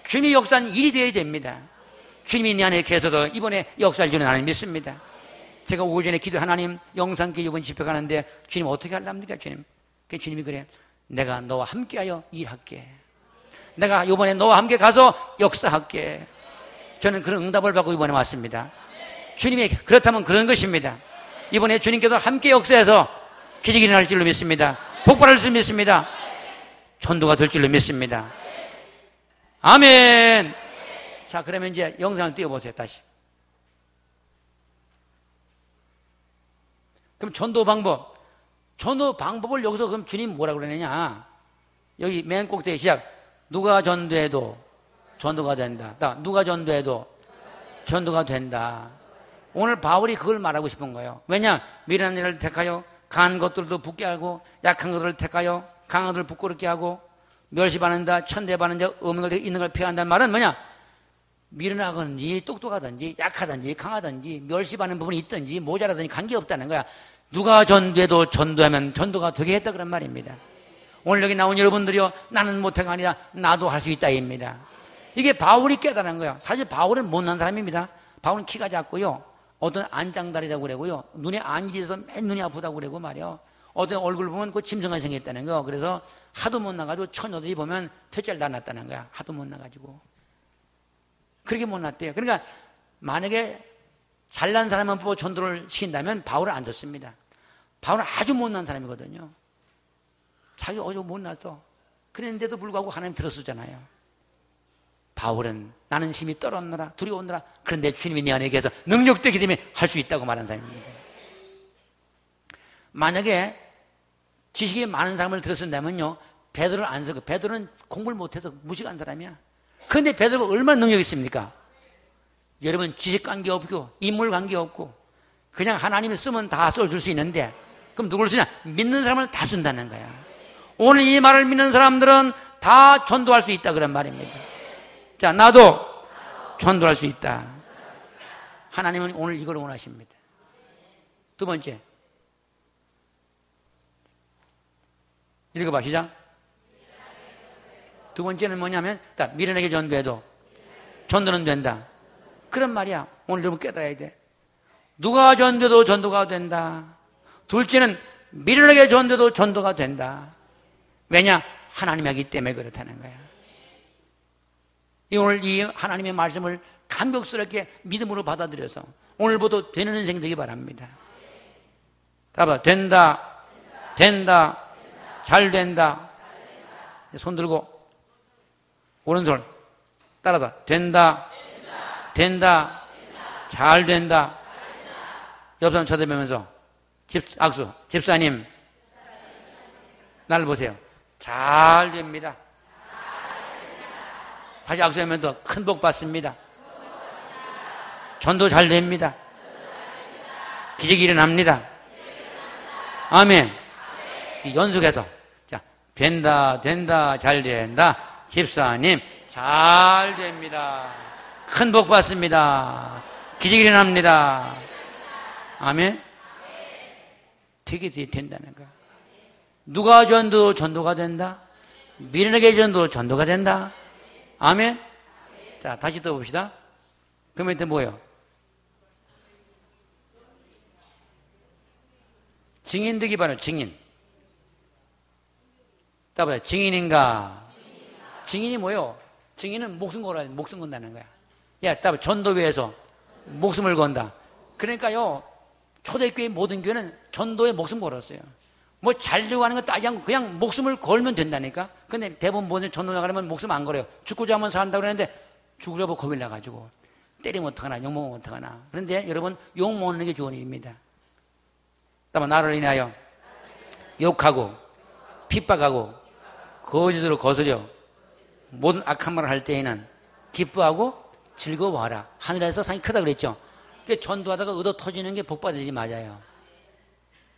주님이 역사하는 일이 되어야 됩니다. 주님이 내 안에 계셔서 이번에 역사할 줄은 나는 믿습니다. 제가 오전에 기도 하나님 영상길 이번 집회 가는데 주님 어떻게 하랍니까 주님? 그 주님이 그래, 내가 너와 함께하여 일할게. 내가 이번에 너와 함께 가서 역사할게. 저는 그런 응답을 받고 이번에 왔습니다. 주님이 그렇다면 그런 것입니다. 이번에 주님께서 함께 역사해서 기적이 일어날 줄로 믿습니다. 복발할 줄 믿습니다. 전도가 될 줄로 믿습니다. 아멘. 자, 그러면 이제 영상을 띄워보세요. 다시. 그럼 전도 방법을 여기서 그럼 주님 뭐라고 그러느냐? 여기 맨 꼭대기 시작. 누가 전도해도 전도가 된다. 누가 전도해도 전도가 된다. 오늘 바울이 그걸 말하고 싶은 거예요. 왜냐? 미련한 일을 택하여 강한 것들도 붙게 하고 약한 것들을 택하여 강한 것들을 부끄럽게 하고 멸시받는다, 천대받는다, 없는 걸 있는 걸 폐한다는 말은 뭐냐? 미련하든지 똑똑하든지 약하든지 강하든지 멸시받는 부분이 있든지 모자라든지 관계없다는 거야. 누가 전도해도 전도하면 전도가 되게 했다 그런 말입니다. 오늘 여기 나온 여러분들이요, 나는 못해가 아니라 나도 할 수 있다입니다. 이게 바울이 깨달은 거야. 사실 바울은 못난 사람입니다. 바울은 키가 작고요, 어떤 안장다리라고 그러고요, 눈에 안이 돼서 맨 눈이 아프다고 그러고 말이요, 어떤 얼굴 보면 그 짐승같이 생겼다는 거야. 그래서 하도 못 나가지고 처녀들이 보면 퇴짜를 다 났다는 거야. 하도 못 나가지고 그렇게 못 났대요. 그러니까 만약에 잘난 사람만 보고 전도를 시킨다면 바울은 안 좋습니다. 바울은 아주 못난 사람이거든요. 자기 어제 못났어. 그랬는데도 불구하고 하나님 들었었잖아요. 바울은 나는 심히 떨었노라 두려웠노라 그런데 주님이 내 안에 계셔서 능력되기 때문에 할 수 있다고 말한 사람입니다. 만약에 지식이 많은 사람을 들었는다면요, 베드로를 안 쓰고, 베드로는 공부를 못해서 무식한 사람이야. 그런데 베드로가 얼마나 능력이 있습니까? 여러분, 지식 관계 없고 인물 관계 없고 그냥 하나님이 쓰면 다 써줄 수 있는데, 그럼 누굴 쓰냐? 믿는 사람을 다 쓴다는 거야. 오늘 이 말을 믿는 사람들은 다 전도할 수 있다 그런 말입니다. 자, 나도 전도할 수 있다. 하나님은 오늘 이걸 원하십니다. 두 번째, 읽어봐, 시작. 두 번째는 뭐냐면, 미련하게 전도해도 전도는 된다. 그런 말이야. 오늘 여러분 깨달아야 돼. 누가 전도해도 전도가 된다. 둘째는 미련하게 전도해도 전도가 된다. 왜냐? 하나님이 하기 때문에 그렇다는 거야. 오늘 이 하나님의 말씀을 감격스럽게 믿음으로 받아들여서 오늘부터 되는 인생 되기 바랍니다. 봐봐. 된다. 된다. 잘 된다. 손 들고 오른손 따라서 된다. 된다. 잘 된다. 옆 사람 쳐다보면서 악수. 집사님 나를 보세요. 잘 됩니다. 다시 악수하면서 큰 복 받습니다. 전도 잘 됩니다. 기적이 일어납니다. 아멘. 연속해서 자, 된다. 된다. 잘 된다. 집사님 잘 됩니다. 큰 복 받습니다. 기적이 일어납니다. 아멘. 되게 된다는 거야. 누가 전도 전도가 된다. 미련하게 전도 전도가 된다. 아멘. 자, 다시 또 봅시다. 그 밑에 뭐예요? 증인 되기 바라요. 증인. 따봐요. 증인인가? 증인이 뭐예요? 증인은 목숨 걸어야 돼. 목숨 건다는 거야. 야, 따봐. 전도회에서 목숨을 건다. 그러니까요, 초대교회 모든 교회는 전도에 목숨 걸었어요. 뭐 잘 되고 하는 거 따지 않고 그냥 목숨을 걸면 된다니까. 근데 대부분 모든 전도 나가려면 목숨 안 걸어요. 죽고자 하면 산다고 그러는데 죽으려고 겁이 나가지고 때리면 어떡하나, 욕먹으면 어떡하나. 그런데 여러분, 욕 먹는 게 좋은 일입니다. 따봐. 나를 인하여 욕하고 핍박하고 거짓으로 거스려 모든 악한 말을 할 때에는 기뻐하고 즐거워하라. 하늘에서 상이 크다 그랬죠. 그러니까 전도하다가 얻어 터지는 게 복받을 일이 맞아요.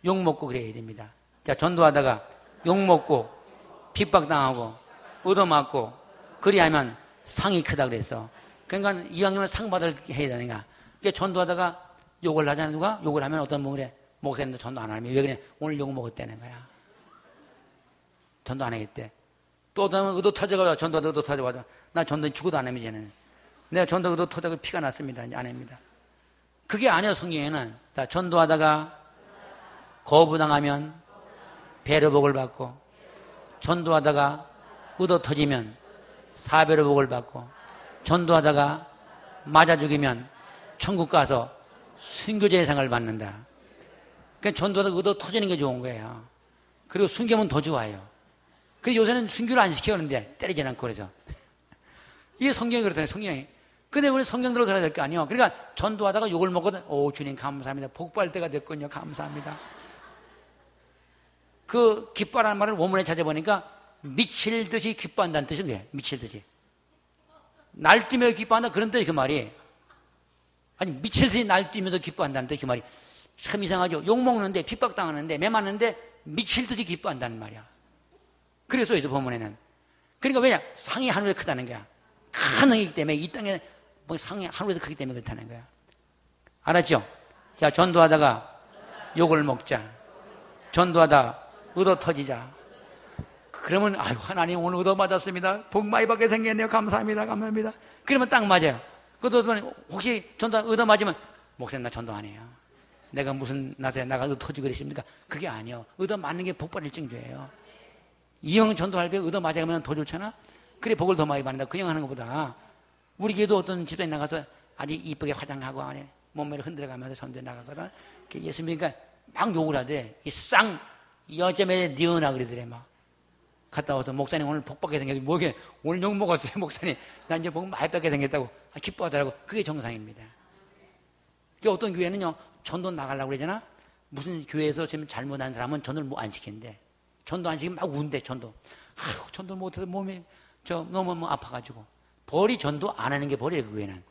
욕먹고 그래야 됩니다. 자, 전도하다가 욕먹고 핍박당하고 얻어맞고 그리하면 상이 크다 그랬어. 그러니까 이왕이면 상 받을 해야 되니까. 그러니까 전도하다가 욕을 하잖아. 누가 욕을 하면 어떤 분 그래, 목사님도 전도 안 하면 왜 그래? 오늘 욕 먹었다는 거야. 전도 안 하겠대. 또 어떤 분 의도 터져가지고 전도하다 의도 터져가지고 나 전도 죽어도 안 합니다. 쟤는. 내가 전도 의도 터져가지고 피가 났습니다. 안 합니다. 그게 아니에요. 성경에는. 다 전도하다가 거부당하면 배로 복을 받고, 전도하다가 의도 터지면 사배로 복을 받고, 전도하다가 맞아 죽이면 천국 가서 순교자의 상을 받는다. 그러니까 전도하다가 의도 터지는 게 좋은 거예요. 그리고 순교면 더 좋아요. 그래서 요새는 순교를 안 시키는데 때리지 않고 그래서. 이게 성경이 그렇잖아요. 성경이. 근데 우리 성경대로 살아야 될 거 아니에요. 그러니까 전도하다가 욕을 먹거든. 오, 주님 감사합니다. 복받을 때가 됐군요. 감사합니다. 그 기뻐하라는 말을 원문에 찾아보니까 미칠 듯이 기뻐한다는 뜻인 거예요. 미칠 듯이. 날뛰며 기뻐한다 그런 뜻이 그 말이. 아니 미칠 듯이 날뛰면서 기뻐한다는 뜻이 그 말이. 참 이상하죠. 욕 먹는데 핍박당하는데 매 맞는데 미칠 듯이 기뻐한다는 말이야. 그래서 이제 본문에는. 그러니까 왜냐? 상이 하늘에 크다는 거야. 큰 흥이기 때문에 이 땅에 뭐 상이 하늘에서 크기 때문에 그렇다는 거야. 알았죠? 자, 전도하다가 욕을 먹자. 전도하다 얻어 터지자. 그러면 아유 하나님 오늘 얻어 맞았습니다. 복 많이 받게 생겼네요. 감사합니다. 감사합니다. 그러면 딱 맞아요. 그것도 혹시 전도 얻어 맞으면 목사님 나 전도 안 해요. 내가 무슨 나서 나가 얻어 터지고 그러십니까? 그게 아니요. 얻어 맞는 게 복 받을 징조예요. 이 형 전도할 때 얻어 맞아가면 더 좋잖아. 그래 복을 더 많이 받는다. 그냥 하는 것보다. 우리 교회도 어떤 집에 나가서 아주 이쁘게 화장하고 안에 몸매를 흔들어가면서 전도에 나가거든. 예수 믿으니까 막 욕을 하대. 이 쌍 여점에 니은아 그러더래 막. 갔다 와서 목사님 오늘 복 받게 생겼고 뭐게 오늘 욕 먹었어요 목사님. 나 이제 복 많이 받게 생겼다고 기뻐하더라고. 그게 정상입니다. 그러니까 어떤 교회는요 전도 나가려고 그러잖아. 무슨 교회에서 지금 잘못한 사람은 전도를 뭐 안 시킨대. 전도 안 시키면 막 운대 전도. 전도 못해서 몸이 너무 뭐 아파가지고. 벌이 전도 안 하는 게 벌이에요 그 교회는.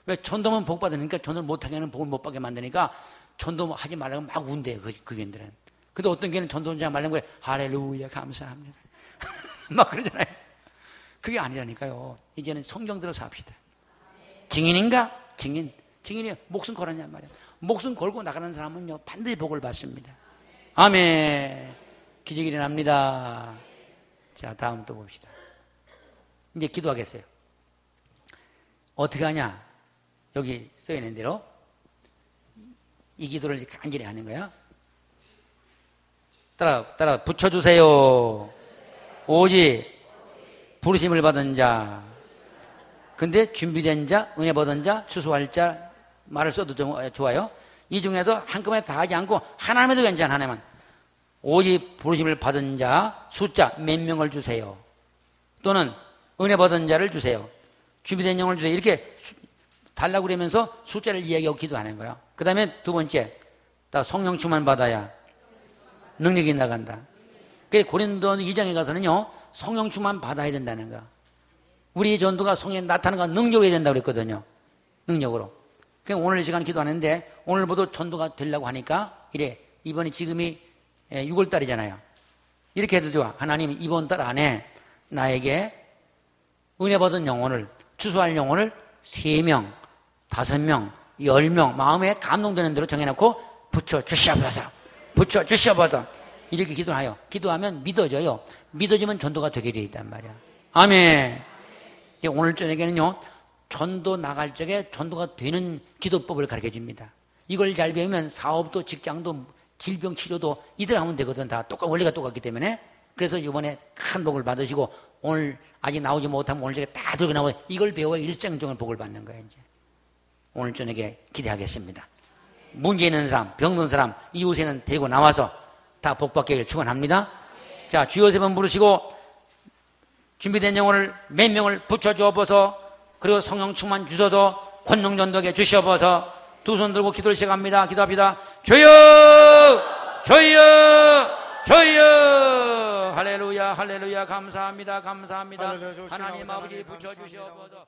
왜 전도만 복 받으니까 전도를 못하게 하는 복을 못 받게 만드니까 전도 하지 말라고 막 운대요 그 교회들은. 근데 어떤 교회는 전도 하지 말라는 거예요. 할렐루야 감사합니다. 막 그러잖아요. 그게 아니라니까요. 이제는 성경대로 삽시다. 증인인가? 증인. 증인이 목숨 걸었냔 말이야. 목숨 걸고 나가는 사람은요 반드시 복을 받습니다. 아멘. 기적이 일어납니다. 자, 다음 또 봅시다. 이제 기도하겠어요. 어떻게 하냐? 여기 써 있는 대로 이 기도를 이제 간절히 하는 거야. 따라 붙여주세요. 오직 부르심을 받은 자. 근데 준비된 자, 은혜 받은 자, 추수할 자 말을 써도 좀 좋아요. 이 중에서 한꺼번에 다 하지 않고 하나만 해도 괜찮아. 하나만. 오직 부르심을 받은 자 숫자 몇 명을 주세요. 또는 은혜 받은 자를 주세요. 준비된 영을 주세요. 이렇게 달라고 그러면서 숫자를 이야기하고 기도하는 거예요. 그 다음에 두 번째, 성령 충만 받아야 능력이 나간다. 그래서 고린도 2장에 가서는요, 성령 충만 받아야 된다는 거야. 우리 전도가 성령에 나타나는 건 능력으로 해야 된다고 그랬거든요. 능력으로. 그러니까 오늘 이 시간 기도하는데, 오늘부터 전도가 되려고 하니까, 이래, 이번이 지금이 6월달이잖아요. 이렇게 해도 좋아. 하나님 이번 달 안에 나에게 은혜 받은 영혼을, 추수할 영혼을 3명, 5명, 10명 마음에 감동되는 대로 정해놓고 붙여주셔버서. 붙여주셔버서. 이렇게 기도해요. 기도하면 믿어져요. 믿어지면 전도가 되게 돼 있단 말이야. 아멘. 오늘 저녁에는요, 전도 나갈 적에 전도가 되는 기도법을 가르쳐 줍니다. 이걸 잘 배우면 사업도 직장도 질병 치료도 이대로 하면 되거든. 다 원리가 똑같기 때문에. 그래서 이번에 큰 복을 받으시고 오늘 아직 나오지 못하면 오늘 저녁에 다 들고 나오고 이걸 배워 일생종을 복을 받는 거예요. 이제 오늘 저녁에 기대하겠습니다. 문제 있는 사람, 병든 사람 이웃에는 데리고 나와서 다 복받기를 축원합니다. 자, 주여 세 번 부르시고 준비된 영혼을 몇 명을 붙여주어서 그리고 성령 충만 주셔서 권능 전도에 주시어서 두 손 들고 기도를 시작합니다. 기도합니다. 주여, 주여, 주여. 할렐루야, 할렐루야. 감사합니다, 감사합니다. 하나님 아버지 붙여주시어서